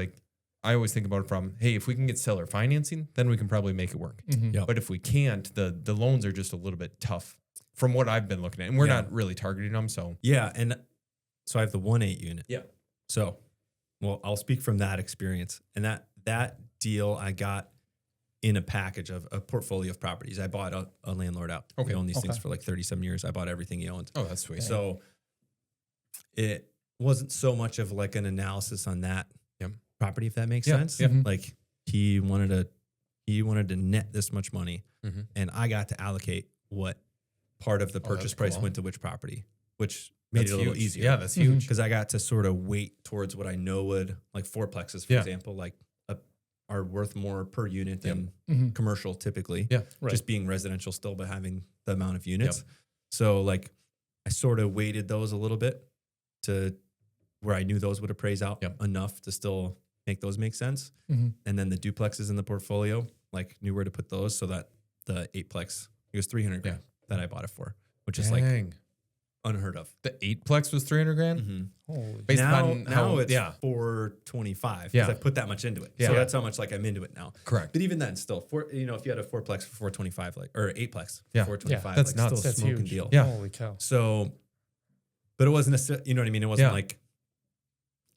think about it from, hey, if we can get seller financing, then we can probably make it work. Mhm. Yep. But if we can't, the loans are just a little bit tough from what I've been looking at, and we're Yeah. not really targeting them. So Yeah. And so I have the 1.8 unit. Yeah. So, well, I'll speak from that experience. And that deal I got in a package of a portfolio of properties. I bought a landlord out. Okay. He owned these things Okay. for like 37 years. I bought everything he owned. that's sweet. So it wasn't so much of like an analysis on that Yep. property, if that makes Yeah, sense. yeah. Mhm. Like he wanted to net this much money, Mhm. and I got to allocate what part of the Oh, purchase that's price cool. went to which property, which made That's it a little huge. easier. Yeah, that's Mhm. huge. Because I got to sort of weight towards what I know would, like fourplexes, for Yeah. example, like are worth more per unit Yep. than Mhm. commercial typically. Yeah. Right. Just being residential still, but having the amount of units. So like I sort of weighted those a little bit to where I knew those would appraise out Yep. enough to still make those make sense. Mhm. And then the duplexes in the portfolio, like knew where to put those so that the 8plex, it was 300 grand that I bought it for, which is like Dang. unheard of. The 8-plex was 300 grand. Mm-hmm. Holy. Based now upon how, it's yeah, 425 because Yeah. I put that much into it. Yeah. So Yeah. that's how much like I'm into it now. correct. But even then, still, if you had a 4-plex for 425, like or 8-plex for Yeah. 425, That's like nuts. still a That's smoking huge. deal. Yeah. Holy cow. So, but it wasn't necessarily, you know what I mean? It wasn't Yeah. like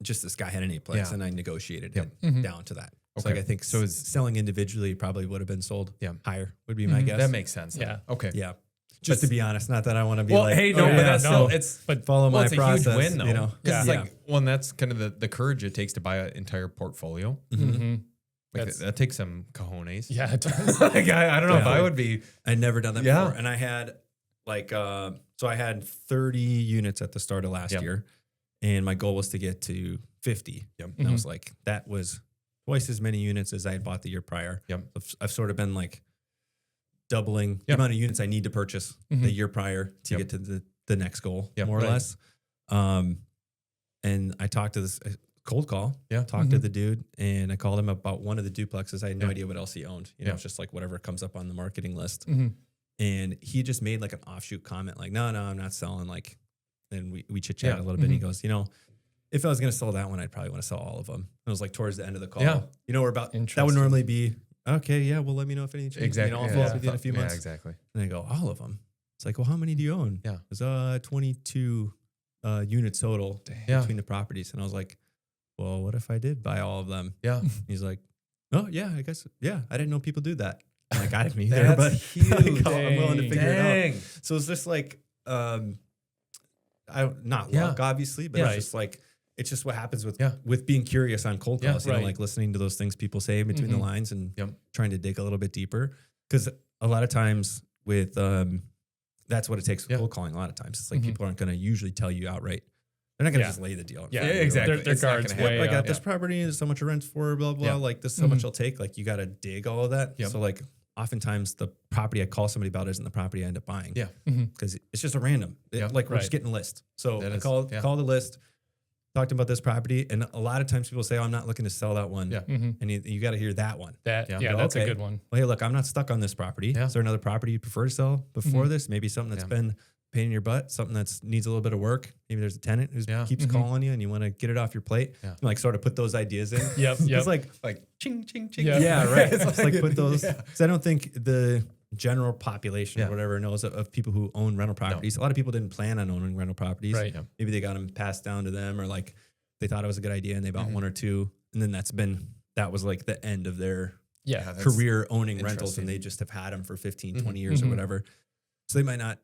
just this guy had an 8-plex Yeah. and I negotiated Yep. it Mhm. down to that. Okay. So like I think So so is- selling individually probably would have been sold Yeah. higher would be my Mhm. guess. That makes sense. Yeah. Okay. yeah. Just to be honest, not that I want to be Well, like, hey, oh, no, yeah, but that's no. still, it's, But follow my it's process. a huge win though. You know? Because it's Yeah. like, well, and that's kind of the courage it takes to buy an entire portfolio. Mhm. Mhm. Like That's- that takes some cojones. Yeah. It does. Like I don't know if Yeah. I would be. I'd never done that Yeah. before. And I had like, so I had 30 units at the start of last Yep. year. And my goal was to get to 50. Yep. And I was like, that was twice as many units as I had bought the year prior. Yep. I've sort of been like doubling the Yep. amount of units I need to purchase the Mhm. year prior to Yep. get to the next goal, Yep. more or Right. less. And I talked to this cold call, Yeah. talked to Mhm. the dude, and I called him about one of the duplexes. I had no Yeah. idea what else he owned. You know, Yeah. it's just like whatever comes up on the marketing list. Mhm. And he just made like an offshoot comment, like, no, I'm not selling. Like, and we chit chat Yeah. a little bit. And he Mhm. goes, if I was going to sell that one, I'd probably want to sell all of them. It was like towards the end of the call. Yeah. We're about, that would Interesting. normally be, okay, yeah, well, let me know if any changes. Exactly. I'll follow up with you in a few months. Yeah, exactly. And I go, all of them. It's like, well, how many do you own? Yeah. It was 22 units total Yeah. between the properties. And I was like, well, what if I did buy all of them? Yeah. He's like, oh, yeah, I guess. Yeah, I didn't know people do that. I'm like, I didn't either, That's but huge. like, I'm willing to figure it out. Dang. So it's just like, not Yeah. luck, obviously, but Yeah. it's just like, it's just what happens with Yeah. being curious on cold Yeah, calls, right. like listening to those things people say between the Mhm. lines and Yep. trying to dig a little bit deeper. Because a lot of times with, that's what it takes with Yeah. cold calling. A lot of times it's like Mhm. people aren't going to usually tell you outright. They're not going to Yeah. just lay the deal. in Yeah, front of you. exactly. Their It's not guards gonna happen. way I got up. this property, this is how much it rents for, blah, blah, Yeah. like this is how Mhm. much it'll take. Like you got to dig all of that. Yep. So like oftentimes the property I call somebody about isn't the property I end up buying. Yeah. Mhm. Because it's just a random. Yeah. Like we're just Right. getting a list. So That I is- call yeah. the list, talked about this property, and a lot of times people say, "Oh, I'm not looking to sell that one." Yeah. Mhm. And you got to hear that one. That Yeah. yeah, Go, that's okay. a good one. Well, hey, look, I'm not stuck on this property. Yeah. Is there another property you prefer to sell before Mhm. this? Maybe something that's Yeah. been a pain in your butt, something that needs a little bit of work. Maybe there's a tenant who Yeah. keeps Mhm. calling you, and you want to get it off your plate. Yeah. And like sort of put those ideas in. Yep. Yep. It's like Like ching ching ching. Yeah. yeah, right. It's like put those. Yeah. Because I don't think the general population Yeah. or whatever knows of people who own rental properties. A lot of people didn't plan on owning rental properties. Right. Yeah. Maybe they got them passed down to them, or like they thought it was a good idea and they bought Mhm. one or two, and then that was like the end of their Yeah. That's career owning rentals, interesting. and they just have had them for 15, Mhm. 20 years or Mhm. whatever. So they might not.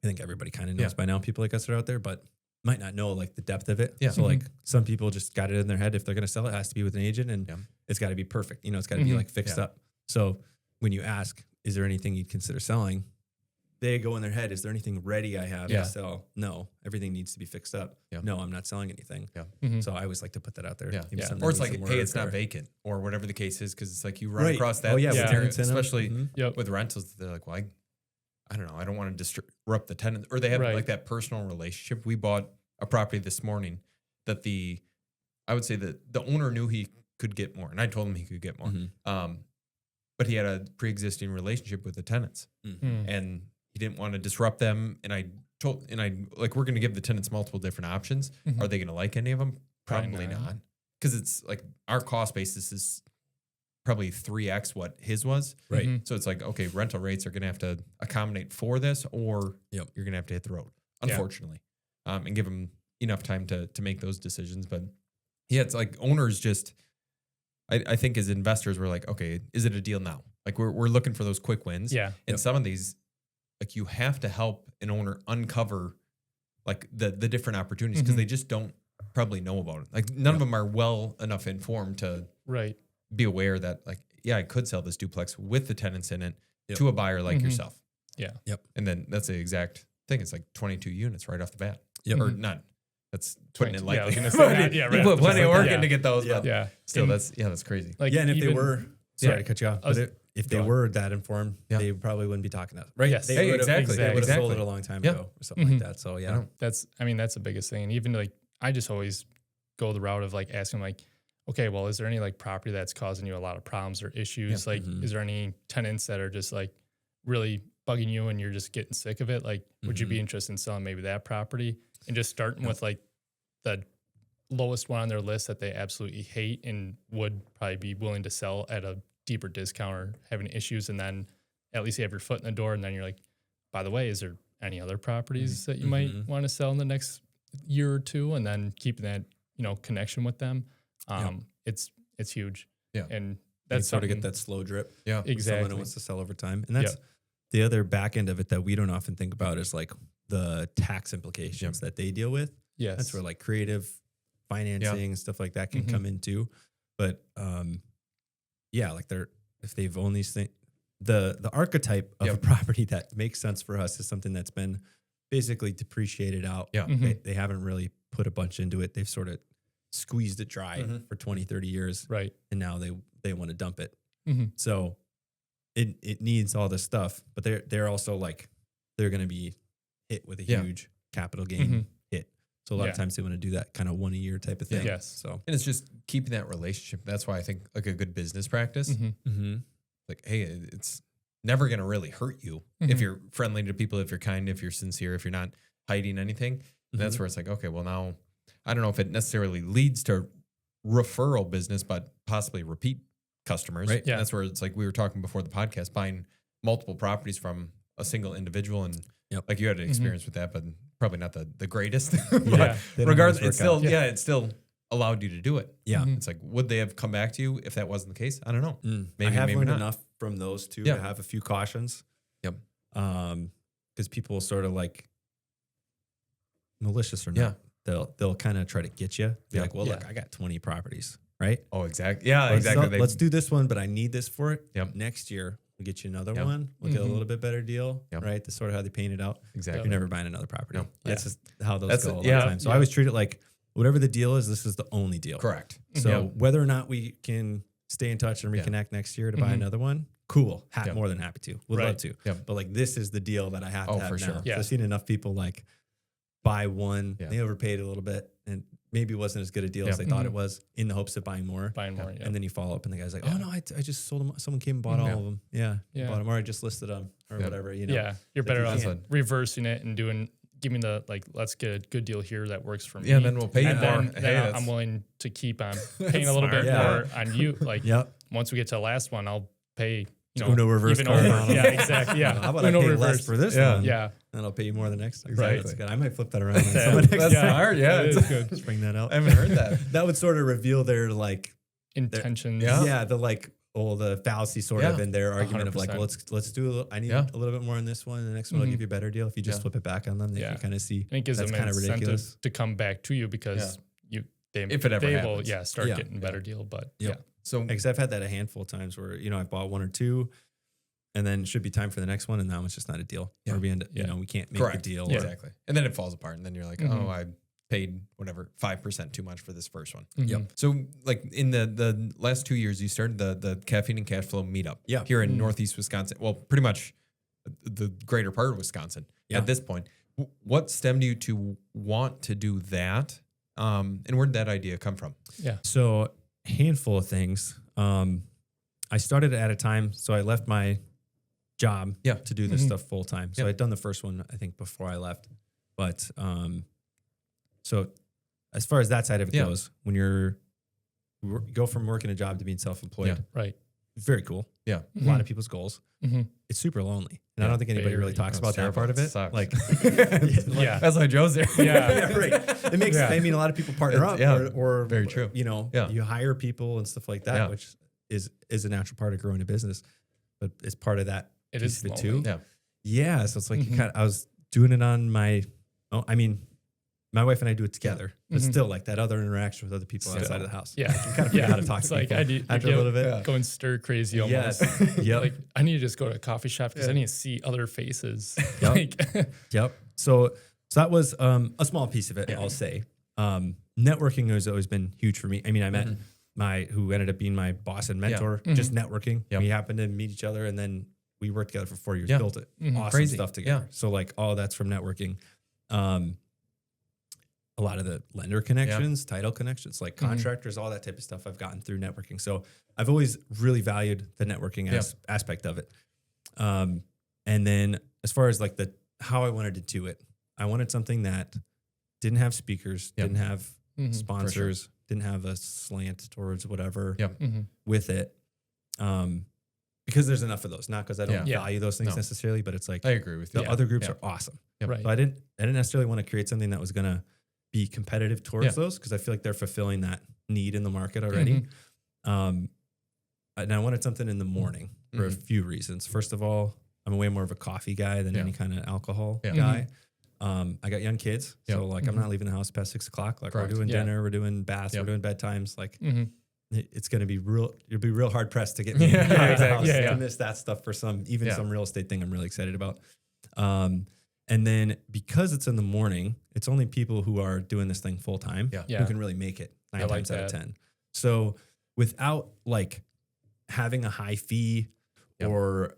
I think everybody kind of knows Yeah. by now. People like us are out there, but might not know like the depth of it. Yeah. So like some people just got it in their head. If they're going to sell it, it has to be with an agent, and Yeah. it's got to be perfect. It's got to be Mhm. like fixed Yeah. up. So when you ask, is there anything you'd consider selling? They go in their head, is there anything ready I have Yeah. to sell? No, everything needs to be fixed up. Yeah. No, I'm not selling anything. Mhm. So I always like to put that out there. Yeah. Maybe Yeah. something Or it's that like, needs some hey, work it's not or- vacant or whatever the case is. Cause it's like you run Right. across that. Oh yeah, with Yeah. tenants in them. especially Mhm. Yep. with rentals. They're like, well, I don't know. I don't want to disrupt the tenant, or they have Right. like that personal relationship. We bought a property this morning that I would say that the owner knew he could get more, and I told him he could get more. Mhm. But he had a pre-existing relationship with the tenants, Mhm. and he didn't want to disrupt them. And I like, we're going to give the tenants multiple different options. Mhm. Are they going to like any of them? Probably Probably not. not. Because it's like our cost basis is probably 3x what his was. Right. Mhm. So it's like, okay, rental rates are going to have to accommodate for this, or Yep. you're going to have to hit the road, Yeah. unfortunately, and give them enough time to make those decisions. But yeah, it's like owners just, I think as investors, we're like, okay, is it a deal now? Like we're looking for those quick wins. Yeah. And Yep. some of these, like you have to help an owner uncover like the different opportunities, because Mhm. they just don't probably know about it. Like none of them are well enough informed to Right. be aware that like, yeah, I could sell this duplex with the tenants in it Yep. to a buyer like Mhm. yourself. Yeah. Yep. And then that's the exact thing. It's like 22 units right off the bat. Yep. Or not. That's putting it 22. Yeah, I was lightly. gonna say that. Yeah, You right. put plenty of Just like work that. in to get those, Yeah. but Yeah. still, And, that's crazy. like, Yeah, and if they even- were, sorry Yeah. to cut you off, I was- but if they go on. were that informed, Yeah. they probably wouldn't be talking to us, right? Yes. They Hey, would've- exactly. They would have sold Exactly. it a long time Yeah. ago or something Mhm. like that. So yeah, Yeah. that's the biggest thing. And even like I just always go the route of like asking like, okay, well, is there any like property that's causing you a lot of problems or issues? Yeah. Like, Mhm. is there any tenants that are just like really bugging you and you're just getting sick of it, like, would you be interested in selling maybe that property and just starting with like the lowest one on their list that they absolutely hate and would probably be willing to sell at a deeper discount or having issues, and then at least you have your foot in the door, and then you're like, by the way, is there any other properties that you might want to sell in the next year or two, and then keeping that, you know, connection with them. It's huge. Yeah. And That's sort of get that slow drip. Yeah, exactly. Someone who wants to sell over time. And that's the other back end of it that we don't often think about is like the tax implications that they deal with. Yes. That's where like creative financing and stuff like that can come into. But like if they've owned these things, the archetype of a property that makes sense for us is something that's been basically depreciated out. Yeah. They haven't really put a bunch into it. They've sort of squeezed it dry for 20, 30 years. Right. And now they want to dump it. So it needs all this stuff, but they're also like, they're going to be hit with a huge capital gain hit. So a lot of times they want to do that kind of 1 a year type of thing. Yes. So, And it's just keeping that relationship. That's why I think like a good business practice, like, hey, it's never going to really hurt you if you're friendly to people, if you're kind, if you're sincere, if you're not hiding anything. That's where it's like, okay, well now, I don't know if it necessarily leads to referral business, but possibly repeat customers. Right. Yeah. That's where it's like we were talking before the podcast, buying multiple properties from a single individual, and like you had an experience with that, but probably not the greatest. But regardless, it's still it still allowed you to do it. Yeah. It's like, would they have come back to you if that wasn't the case? I don't know. Maybe I have learned enough from those two to have a few cautions. Yep. Because people sort of like malicious or not, they'll kind of try to get you. Be like, well, look, I got 20 properties, right? Oh, exactly. Yeah, exactly. Let's do this one, but I need this for it. Yep. Next year, we'll get you another one. We'll get a little bit better deal, right? That's sort of how they paint it out. Exactly. You're never buying another property. No. That's just how those go all the yeah. time. So I always treat it like whatever the deal is, this is the only deal. Correct. So whether or not we can stay in touch and reconnect next year to buy another one, cool. More than happy to. Would love to. But like, this is the deal that I have to have for now. sure. So I've seen enough people like buy one, they overpaid a little bit, and maybe it wasn't as good a deal as they thought it was, in the hopes of buying more. And then you follow up and the guy's like, oh no, I just sold them. Someone came and bought all of them. Bought them, or I just listed them or whatever, you know. Yeah. You're better off reversing it and give me the, like, let's get a good deal here that works for me. Yeah, then we'll pay you more. Then I'm willing to keep on paying a little bit more on you. Like, once we get to the last one, I'll pay, you know, Uno reverse even card over. on them. Yeah, exactly. Yeah. How about I pay less for this one? Yeah. And I'll pay you more the next time. Right. That's good. I might flip that around. On someone next That's time. smart. Yeah, It is good. Just bring that out. I haven't heard that. That would sort of reveal their like Intentions. the like the fallacy sort of in their argument of like, 100%. well, let's do I need a little bit more on this one, and the next one I'll give you a better deal. If you just flip it back on them, they can kind of see. And it gives that's them an kind of incentive ridiculous to come back to you because If it ever they happens. will start getting a better deal. But So Because I've had that a handful of times where, you know, I've bought one or two, and then it should be time for the next one, and now it's just not a deal. Or we end up, you know, we can't make the deal. Yeah. Exactly. And then it falls apart, and then you're like, oh, I paid whatever 5% too much for this first one. So like in the last 2 years, you started the Caffeine and Cashflow meetup here in Northeast Wisconsin. Well, pretty much the greater part of Wisconsin at this point. What stemmed you to want to do that? And where did that idea come from? Yeah. So a handful of things. I started at a time, so I left my job to do this stuff full time. So I'd done the first one, I think, before I left. But so as far as that side of it goes, when you go from working a job to being self-employed, Right. very cool. Yeah. A lot of people's goals. It's super lonely. And I don't think anybody really talks about that part of it. Sucks. Like, That's why Joe's there. right. It makes, I mean, a lot of people partner up or very true. You know, you hire people and stuff like that, which is a natural part of growing a business, but it's part of that. It is it lonely. too. Yeah. So it's like I was doing it on my my wife and I do it together, but still like that other interaction with other people outside of the house. Yeah. Like, you kind of forget how to talk It's to like people I after a little bit. going stir crazy almost. Yep. Like I need to just go to a coffee shop because I need to see other faces. Yep. Like, Yep. So that was a small piece of it, I'll say. Networking has always been huge for me. I mean, I met who ended up being my boss and mentor, just networking. We happened to meet each other, and then we worked together for 4 years, built it. Awesome Crazy. stuff together. So like all that's from networking. A lot of the lender connections, title connections, like contractors, all that type of stuff I've gotten through networking. So I've always really valued the networking aspect of it. And And then as far as like how I wanted to do it, I wanted something that didn't have speakers, didn't have sponsors, didn't have a slant towards whatever with it. Because there's enough of those, not because I don't value those things necessarily, but it's like I agree with you. The other groups are awesome. Right. So I didn't necessarily want to create something that was going to be competitive towards those, because I feel like they're fulfilling that need in the market already. And I wanted something in the morning for a few reasons. First of all, I'm way more of a coffee guy than any kind of alcohol guy. I got young kids, so like I'm not leaving the house past 6 o'clock. Like we're doing dinner, we're doing baths, we're doing bedtimes. Like it's going to be you'll be real hard pressed to get me to miss that stuff for some real estate thing I'm really excited about. And then because it's in the morning, it's only people who are doing this thing full time who can really make it 9 times out of 10. So without like having a high fee or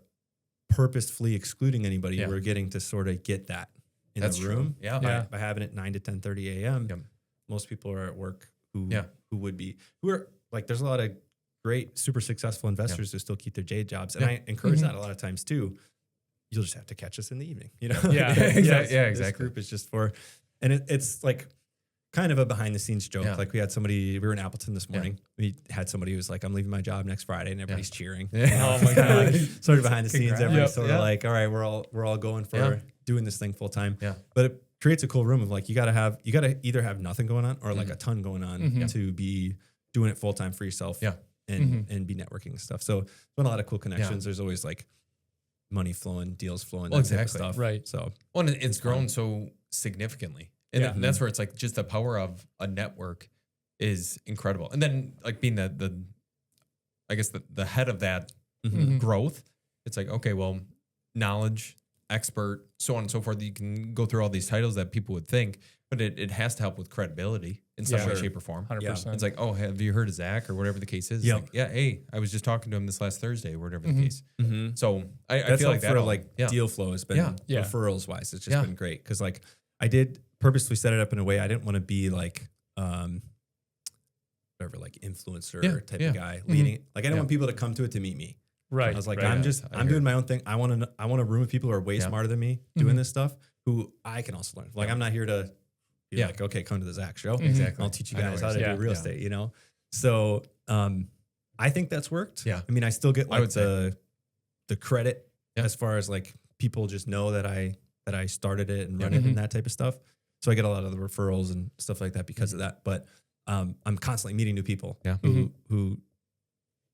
purposefully excluding anybody, we're getting to sort of get that in the room. By having it 9 to 10:30 a.m. Most people are at work who are like, there's a lot of great, super successful investors who still keep their day jobs. And I encourage that a lot of times too. You'll just have to catch us in the evening, you know? Exactly. This group is just for, and it's like kind of a behind the scenes joke. Like we were in Appleton this morning. We had somebody who was like, I'm leaving my job next Friday, and everybody's cheering. Oh my God. Sort of behind the scenes, everybody's sort of like, all right, we're all going for doing this thing full time. But it creates a cool room of like, you gotta either have nothing going on or like a ton going on to be doing it full time for yourself and be networking and stuff. So it's been a lot of cool connections. There's always like money flowing, deals flowing, that type of stuff. Right. So it's grown so significantly. And that's where it's like just the power of a network is incredible. And then like being the head of that growth, it's like, okay, well, knowledge, expert, so on and so forth. You can go through all these titles that people would think, but it has to help with credibility in some way, shape, or form. 100%. It's like, oh, have you heard of Zach or whatever the case is? It's like, hey, I was just talking to him this last Thursday or whatever the case. So I feel like that deal flow has been referrals wise. It's just been great because like I did purposely set it up in a way I didn't want to be like whatever, like influencer type of guy leading. Like I didn't want people to come to it to meet me. Right. I was like, I'm doing my own thing. I want a room of people who are way smarter than me doing this stuff who I can also learn. Like I'm not here to be like, okay, come to the Zach show. Exactly. I'll teach you guys how to do real estate, you know? So I think that's worked. Yeah. I mean, I still get like the credit as far as like people just know that I started it and run it and that type of stuff. So I get a lot of the referrals and stuff like that because of that. But I'm constantly meeting new people who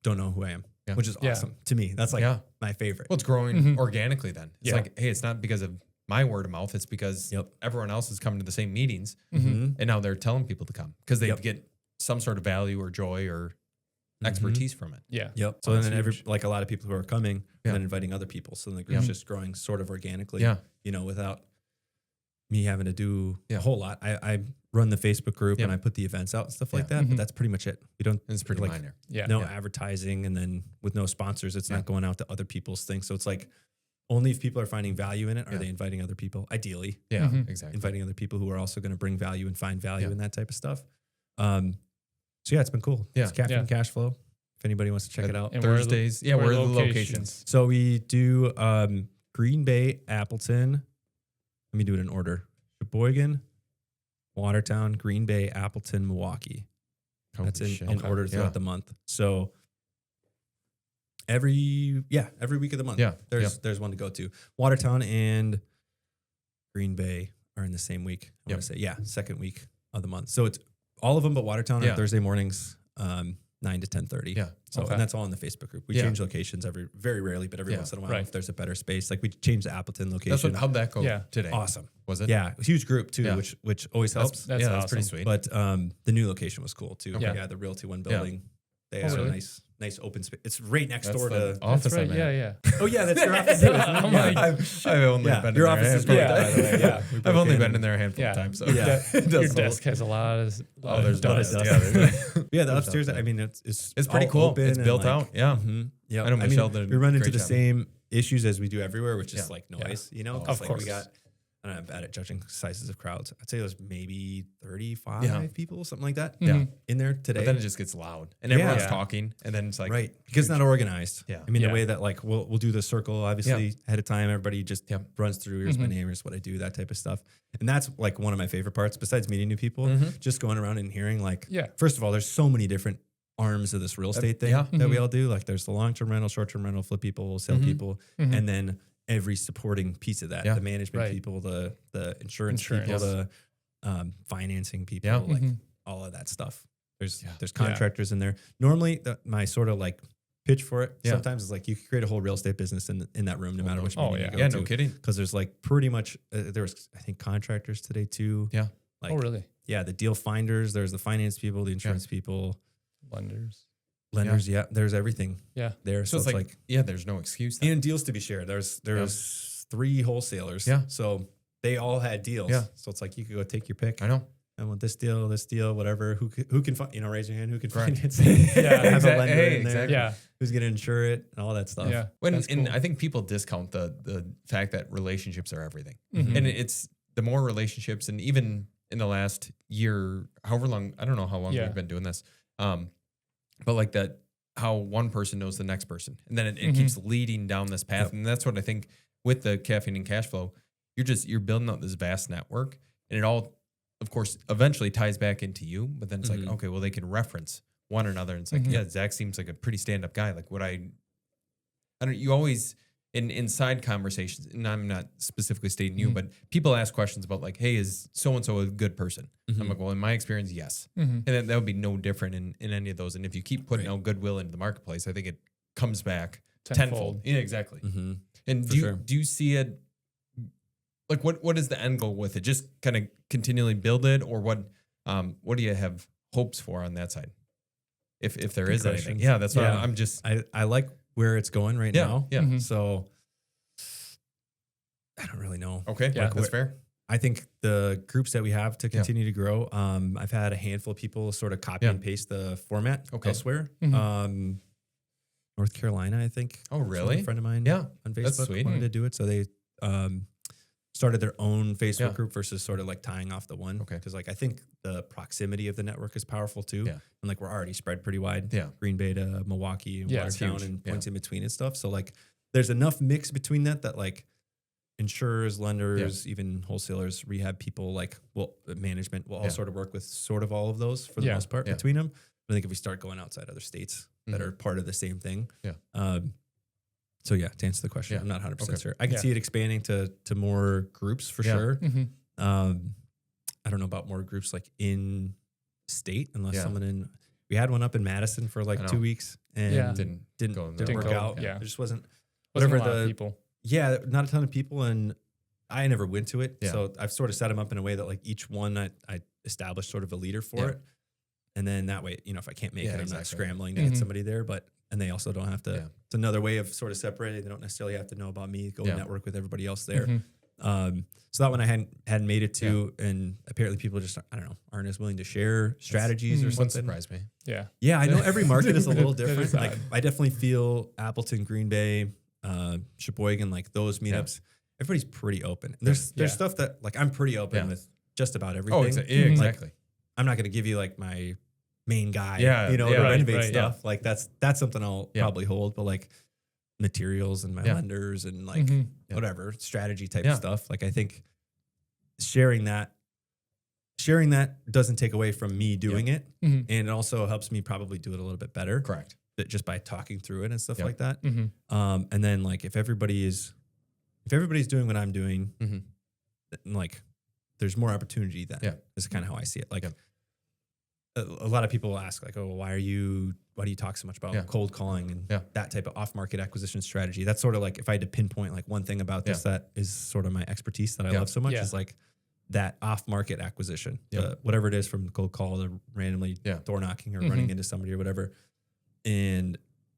don't know who I am, which is awesome to me. That's like my favorite. Well, it's growing organically then. It's like, hey, it's not because of my word of mouth. It's because everyone else is coming to the same meetings and now they're telling people to come because they get some sort of value or joy or expertise from it. Yeah. Yep. So then like a lot of people who are coming and then inviting other people. So then the group's just growing sort of organically, you know, without me having to do a whole lot. I run the Facebook group and I put the events out and stuff like that, but that's pretty much it. We don't, it's pretty like minor. No advertising, and then with no sponsors, it's not going out to other people's things. So it's like only if people are finding value in it, are they inviting other people? Ideally. Yeah, exactly. Inviting other people who are also going to bring value and find value in that type of stuff. So yeah, it's been cool. Yeah. It's Caffeine Cashflow. If anybody wants to check it out. And Thursdays. Where are the locations? So we do Green Bay, Appleton. Let me do it in order. Sheboygan, Watertown, Green Bay, Appleton, Milwaukee. That's in order throughout the month. So every week of the month. There's one to go to. Watertown and Green Bay are in the same week. I want to say, second week of the month. So it's all of them but Watertown on Thursday mornings, 9 to 10:30. Yeah. So and that's all in the Facebook group. We change locations very rarely, but every once in a while if there's a better space. Like we changed the Appleton location. How'd that go today? Awesome. Was it? Yeah. Huge group too, which always helps. That's awesome. That's pretty sweet. But the new location was cool too. Okay. Yeah, the Realty One building. They have a nice open space. It's right next door to office. That's right. Yeah. Oh yeah, that's your office. I'm like, I've only been your in office there is great. By the way. Yeah, I've only been in there a handful of times. So your desk has a lot of there's dust. dust. Yeah, the upstairs. I mean, it's pretty all cool. open It's built out. Yeah. Yeah. I know Michelle did. We run into great the job. same issues as we do everywhere, which is like noise. You know, Of like course. we got and I'm bad at judging sizes of crowds. I'd say there's maybe 35 people, something like that. Yeah. In there today. But then it just gets loud and everyone's Yeah. talking. And then it's like, Right. Because it's not organized. Yeah. I mean, Yeah. the way that like we'll do the circle, obviously ahead of time, everybody just runs through, here's my name, here's what I do, that type of stuff. And that's like one of my favorite parts besides meeting new people, just going around and hearing like, first of all, there's so many different arms of this real estate thing that we all do. Like there's the long-term rental, short-term rental, flip people, sell people, and then every supporting piece of that, the management people, the insurance people, the financing people, like all of that stuff. There's contractors in there. Normally my sort of like pitch for it sometimes is like you could create a whole real estate business in that room, no matter which meeting you go to. No kidding. Because there's like pretty much, there was, I think, contractors today too. Yeah. Like, Oh, really? Yeah. The deal finders, there's the finance people, the insurance people. Lenders. Yeah, there's everything there. So it's like, there's no excuse. And deals to be shared. There's 3 wholesalers. Yeah. So they all had deals. Yeah. So it's like you could go take your pick. I know. I want this deal, whatever. Who can raise your hand, who can Right. finance it. Have a lender in there. Exactly. Yeah. Who's going to insure it and all that stuff. Yeah. And I think people discount the fact that relationships are everything. And it's the more relationships, and even in the last year, however long, I don't know how long we've been doing this. But like that, how one person knows the next person, and then it keeps leading down this path. Yep. And that's what I think with the Caffeine and Cashflow, you're building up this vast network, and it all, of course, eventually ties back into you. But then it's like, okay, well, they can reference one another, and it's like, yeah, Zach seems like a pretty stand-up guy. Like, you always in side conversations, and I'm not specifically stating you, but people ask questions about like, hey, is so and so a good person? I'm like, well, in my experience, yes. And that would be no different in any of those. And if you keep putting out goodwill into the marketplace, I think it comes back tenfold. Yeah, exactly. And do you see it? Like, what is the end goal with it? Just kind of continually build it, or what do you have hopes for on that side? If there is anything, that's what I'm just. I like where it's going right now. Yeah. So I don't really know. Okay. Yeah. That's fair. I think the groups that we have to continue to grow. I've had a handful of people sort of copy and paste the format elsewhere. North Carolina, I think. Oh, really? A friend of mine Yeah. on That's Facebook sweet. wanted to do it. So they started their own Facebook group versus sort of like tying off the one. Okay. Because like I think the proximity of the network is powerful too. Yeah. And like we're already spread pretty wide. Yeah. Green Bay to Milwaukee and Yeah, it's Watertown huge. and Yeah. points in between and stuff. So like there's enough mix between that like insurers, lenders, even wholesalers, rehab people, like management will all sort of work with sort of all of those for the most part between them. I think if we start going outside other states that are part of the same thing. So yeah, to answer the question, I'm not 100% sure. I can see it expanding to more groups for sure. I don't know about more groups like in state unless we had one up in Madison for like 2 weeks and didn't work out. Yeah. There just wasn't A lot of people. Yeah, not a ton of people, and I never went to it. So I've sort of set them up in a way that like each one I established sort of a leader for it. And then that way, if I can't make it, I'm not scrambling to get somebody there. And they also don't have to, it's another way of sort of separating. They don't necessarily have to know about me, go network with everybody else there. So that one I hadn't made it to, and apparently people just, I don't know, aren't as willing to share strategies or something. Surprised me. Yeah. Yeah, I know every market is a little That is different. Like odd. I definitely feel Appleton, Green Bay, Sheboygan, like those meetups, everybody's pretty open. There's stuff that like I'm pretty open with just about everything. Oh, exactly. Like, I'm not going to give you like my main guy, Yeah, to right, renovate stuff. Like that's something I'll probably hold, but like materials and my lenders and like whatever strategy type stuff. Like I think sharing that doesn't take away from me doing it. And it also helps me probably do it a little bit better. Correct. Just by talking through it and stuff like that. And then like if everybody's doing what I'm doing, then, like there's more opportunity then. This is kind of how I see it. Like a lot of people will ask like, oh, well, why do you talk so much about cold calling and that type of off-market acquisition strategy? That's sort of like if I had to pinpoint like one thing about this that is sort of my expertise that I love so much is like that off-market acquisition, whatever it is, from cold call to randomly door knocking or running into somebody or whatever, and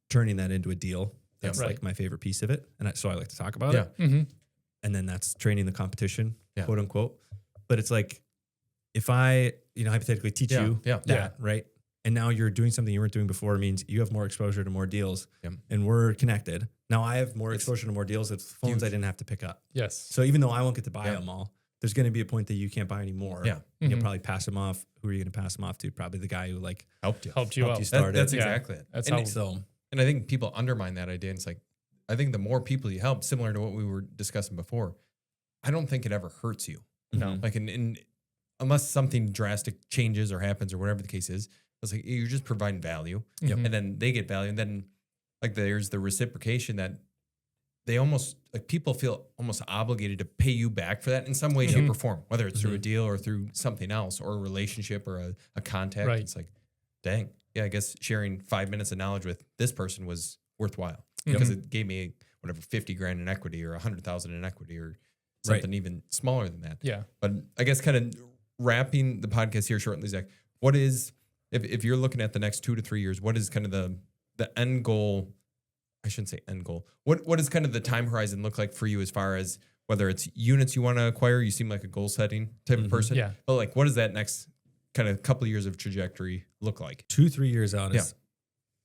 turning that into a deal. That's like my favorite piece of it. And so I like to talk about it. And then that's training the competition, quote unquote. But it's like, if I, hypothetically teach you that, right? and now you're doing something you weren't doing before. It means you have more exposure to more deals, Yep. and we're connected. Now I have more exposure to more deals. It's phones I didn't have to pick up. Yes. So even though I won't get to buy them all, there's going to be a point that you can't buy anymore. Yeah. And you'll probably pass them off. Who are you going to pass them off to? Probably the guy who like helped you out. you start that's it. exactly it. That's and how. So And I think people undermine that idea. And it's like, I think the more people you help, similar to what we were discussing before, I don't think it ever hurts you. No. Like, unless something drastic changes or happens or whatever the case is, it's like you're just providing value. Mhm. And then they get value. And then, like, there's the reciprocation that they almost, like, people feel almost obligated to pay you back for that in some way, shape, or form, whether it's through a deal or through something else or a relationship or a contact. Right. It's like, dang. Yeah, I guess sharing 5 minutes of knowledge with this person was worthwhile because it gave me whatever 50 grand in equity or 100,000 in equity or something even smaller than that. Yeah. But I guess kind of wrapping the podcast here shortly, Zach, what is, if you're looking at the next 2 to 3 years, what is kind of the end goal? I shouldn't say end goal. What does kind of the time horizon look like for you as far as whether it's units you want to acquire? You seem like a goal setting type of person. Yeah. But like, what does that next kind of couple of years of trajectory look like? 2-3 years out is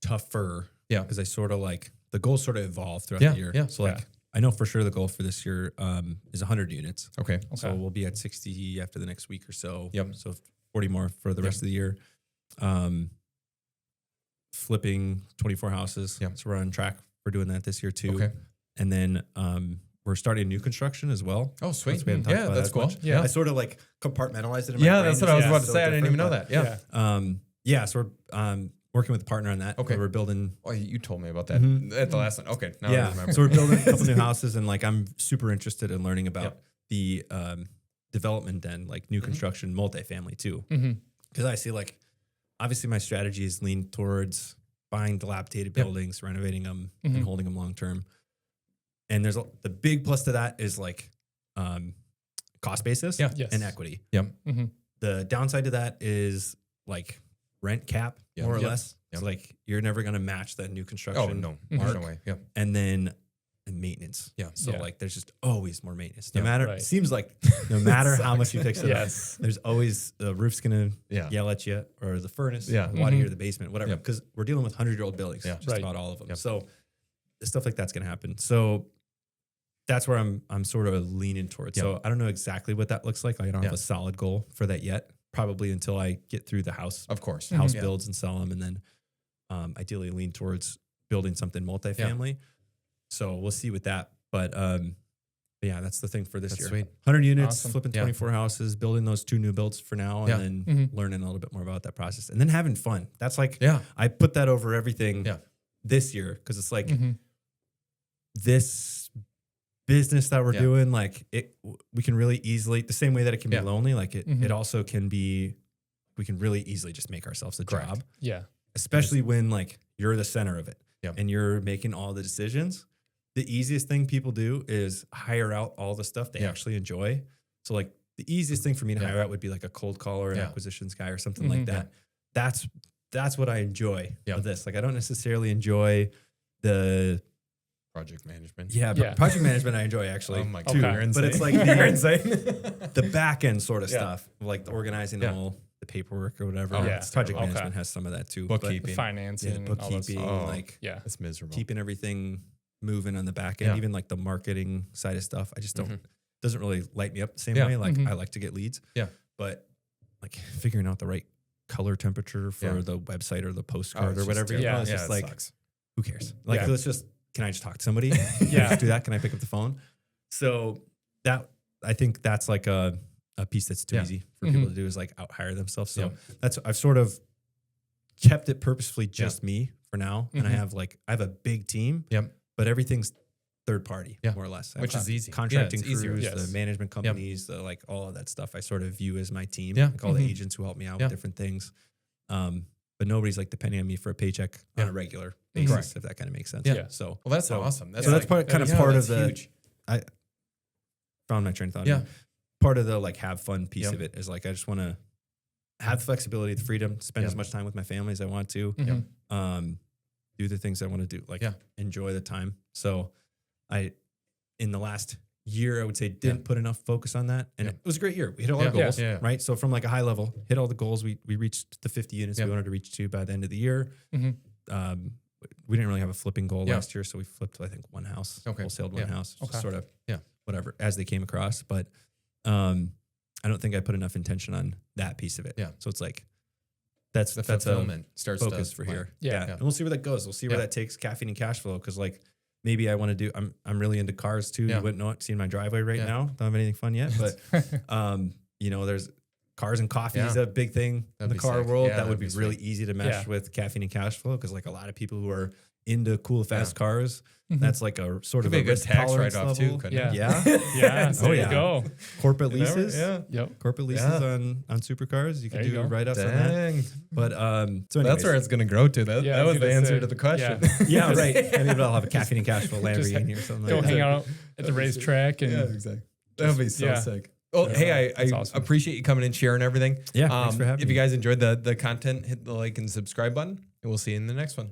tougher. Yeah. Because I sort of like the goals sort of evolve throughout Yeah, the year. yeah. So like I know for sure the goal for this year is 100 units. Okay. So we'll be at 60 after the next week or so. Yep. So 40 more for the rest of the year. Flipping 24 houses. Yep. So we're on track for doing that this year too. Okay. And then we're starting new construction as well. Oh, sweet. We haven't talked Yeah, about that's that cool. much. Yeah. I sort of like compartmentalized it in my Yeah, brain that's what just I was because about it's to so say. I didn't even know different, that. Yeah. Yeah. So we're working with a partner on that. Okay. We're building. Oh, you told me about that at the last one. Okay. Now I remember. So we're building a couple new houses, and like I'm super interested in learning about Yep. the development and like new construction multifamily too. Mm-hmm. Because I see like obviously my strategy is lean towards buying dilapidated buildings, renovating them, and holding them long term. And there's the big plus to that is like cost basis Yes. and equity. Yep. Mm-hmm. The downside to that is like rent cap, Yep. more or Yep. less. Yep. It's like you're never going to match that new construction. Oh, no. mark. There's no way. Yep. And then maintenance. Yeah. So Yeah. like there's just always more maintenance. No Yeah. matter, Right. it seems like no matter how much you fix it Yes. up, there's always the roof's going to Yeah. yell at you or the furnace, Yeah. the water heater, the basement, whatever. Yeah. Because we're dealing with 100-year-old buildings, Yeah. just Right. about all of them. Yep. So stuff like that's going to happen. So that's where I'm sort of leaning towards. Yep. So I don't know exactly what that looks like. I don't Yeah. have a solid goal for that yet. Probably until I get through the house Of course. Mm-hmm. builds and sell them, and then ideally lean towards building something multifamily. So we'll see with that. But yeah, that's the thing for this That's year. sweet. 100 units, Awesome. flipping Yeah. 24 houses, building those 2 new builds for now, Yeah. and then learning a little bit more about that process, and then having fun. That's like Yeah. I put that over everything Yeah. this year because it's like Mm-hmm. this business that we're Yeah. doing, like we can really easily, the same way that it can Yeah. be lonely, like it Mhm. also can be, we can really easily just make ourselves a Correct. job, Yeah. especially when like you're the center of it Yep. and you're making all the decisions. The easiest thing people do is hire out all the stuff they Yeah. actually enjoy. So like the easiest thing for me to Yeah. hire out would be like a cold caller, an Yeah. acquisitions guy or something like Mhm. that. That's what I enjoy Yeah. of this. Like I don't necessarily enjoy the Project management. Yeah. project management I enjoy actually. Oh my too. God. You're insane. But it's like You're insane. the back end sort of Yeah. stuff, like the organizing Yeah. all the paperwork or whatever. Oh, yeah. Project Okay. management has some of that too. Bookkeeping. The financing, But, all that bookkeeping, stuff. Oh. like Yeah. That's miserable. keeping everything moving on the back end, Yeah. even like the marketing side of stuff. I just don't Mhm. doesn't really light me up the same Yeah. way. Like Mhm. I like to get leads. Yeah. But like figuring out the right color temperature for Yeah. the website or the Oh, postcard it's or just whatever. terrible. You know, Yeah. it's just it like sucks. who cares? Like Yeah. let's just, can I just talk to somebody? Yeah. Can I just do that? Can I pick up the phone? So that I think that's like a piece that's too Yeah. easy for people Mhm. to do is like out hire themselves. So Yeah. that's, I've sort of kept it purposefully just me for now. And I Mhm. have a big team, Yep. but everything's third party, Yeah. more or less. I Which have is easy. Contracting Yeah, it's easier. crews, Yes. the management companies, the like all of that stuff. I sort of view as my team. Yeah. Like all the Mhm. agents who help me out Yeah. with different things. But nobody's like depending on me for a paycheck Yeah. on a regular basis, Correct. if that kind of makes sense. Yeah. So Well, that's so- awesome. so that's part that's of that's the huge. found my train of thought. Yeah. Part of the like have fun piece Yep. of it is like I just want to have the flexibility, the freedom, spend Yeah. as much time with my family as I want to. Mhm. Do the things I want to do, like Yeah. enjoy the time. So in the last year, I would say, didn't put enough focus on that. And it was a great year. We hit all our Yeah. goals, Yeah. right? So from like a high level, hit all the goals. We reached the 50 units we wanted to reach to by the end of the year. We didn't really have a flipping goal last year, so we flipped, I think, one house, wholesaled one house, just sort of whatever, as they came across. But I don't think I put enough intention on that piece of it. Yeah. So it's like, that's The fulfillment starts focus to for plan. here. Yeah. And we'll see where that goes. We'll see where that takes Caffeine and Cashflow. Because like maybe I want to do, I'm really into cars too. You wouldn't know it, seeing my driveway right now. Don't have anything fun yet, but you know, there's cars and coffee is a big thing in the car world. That would be really easy to mesh with Caffeine and Cashflow. Because like a lot of people who are into cool, fast cars, that's like a sort of a good risk tax tolerance write-off level. too, couldn't it? Yeah. There you go. Corporate leases. Corporate leases on supercars. You can do write-ups on that. But so that's where it's going to grow to. That was the answer to the question. Yeah, right. I mean, I'll have a Caffeine and Cashflow Lamborghini or something. Go like hang that. out at the racetrack and exactly. That would be so sick. Well, hey, I awesome. appreciate you coming and sharing everything. Yeah, thanks for having If me. you guys enjoyed the content, hit the like and subscribe button, and we'll see you in the next one.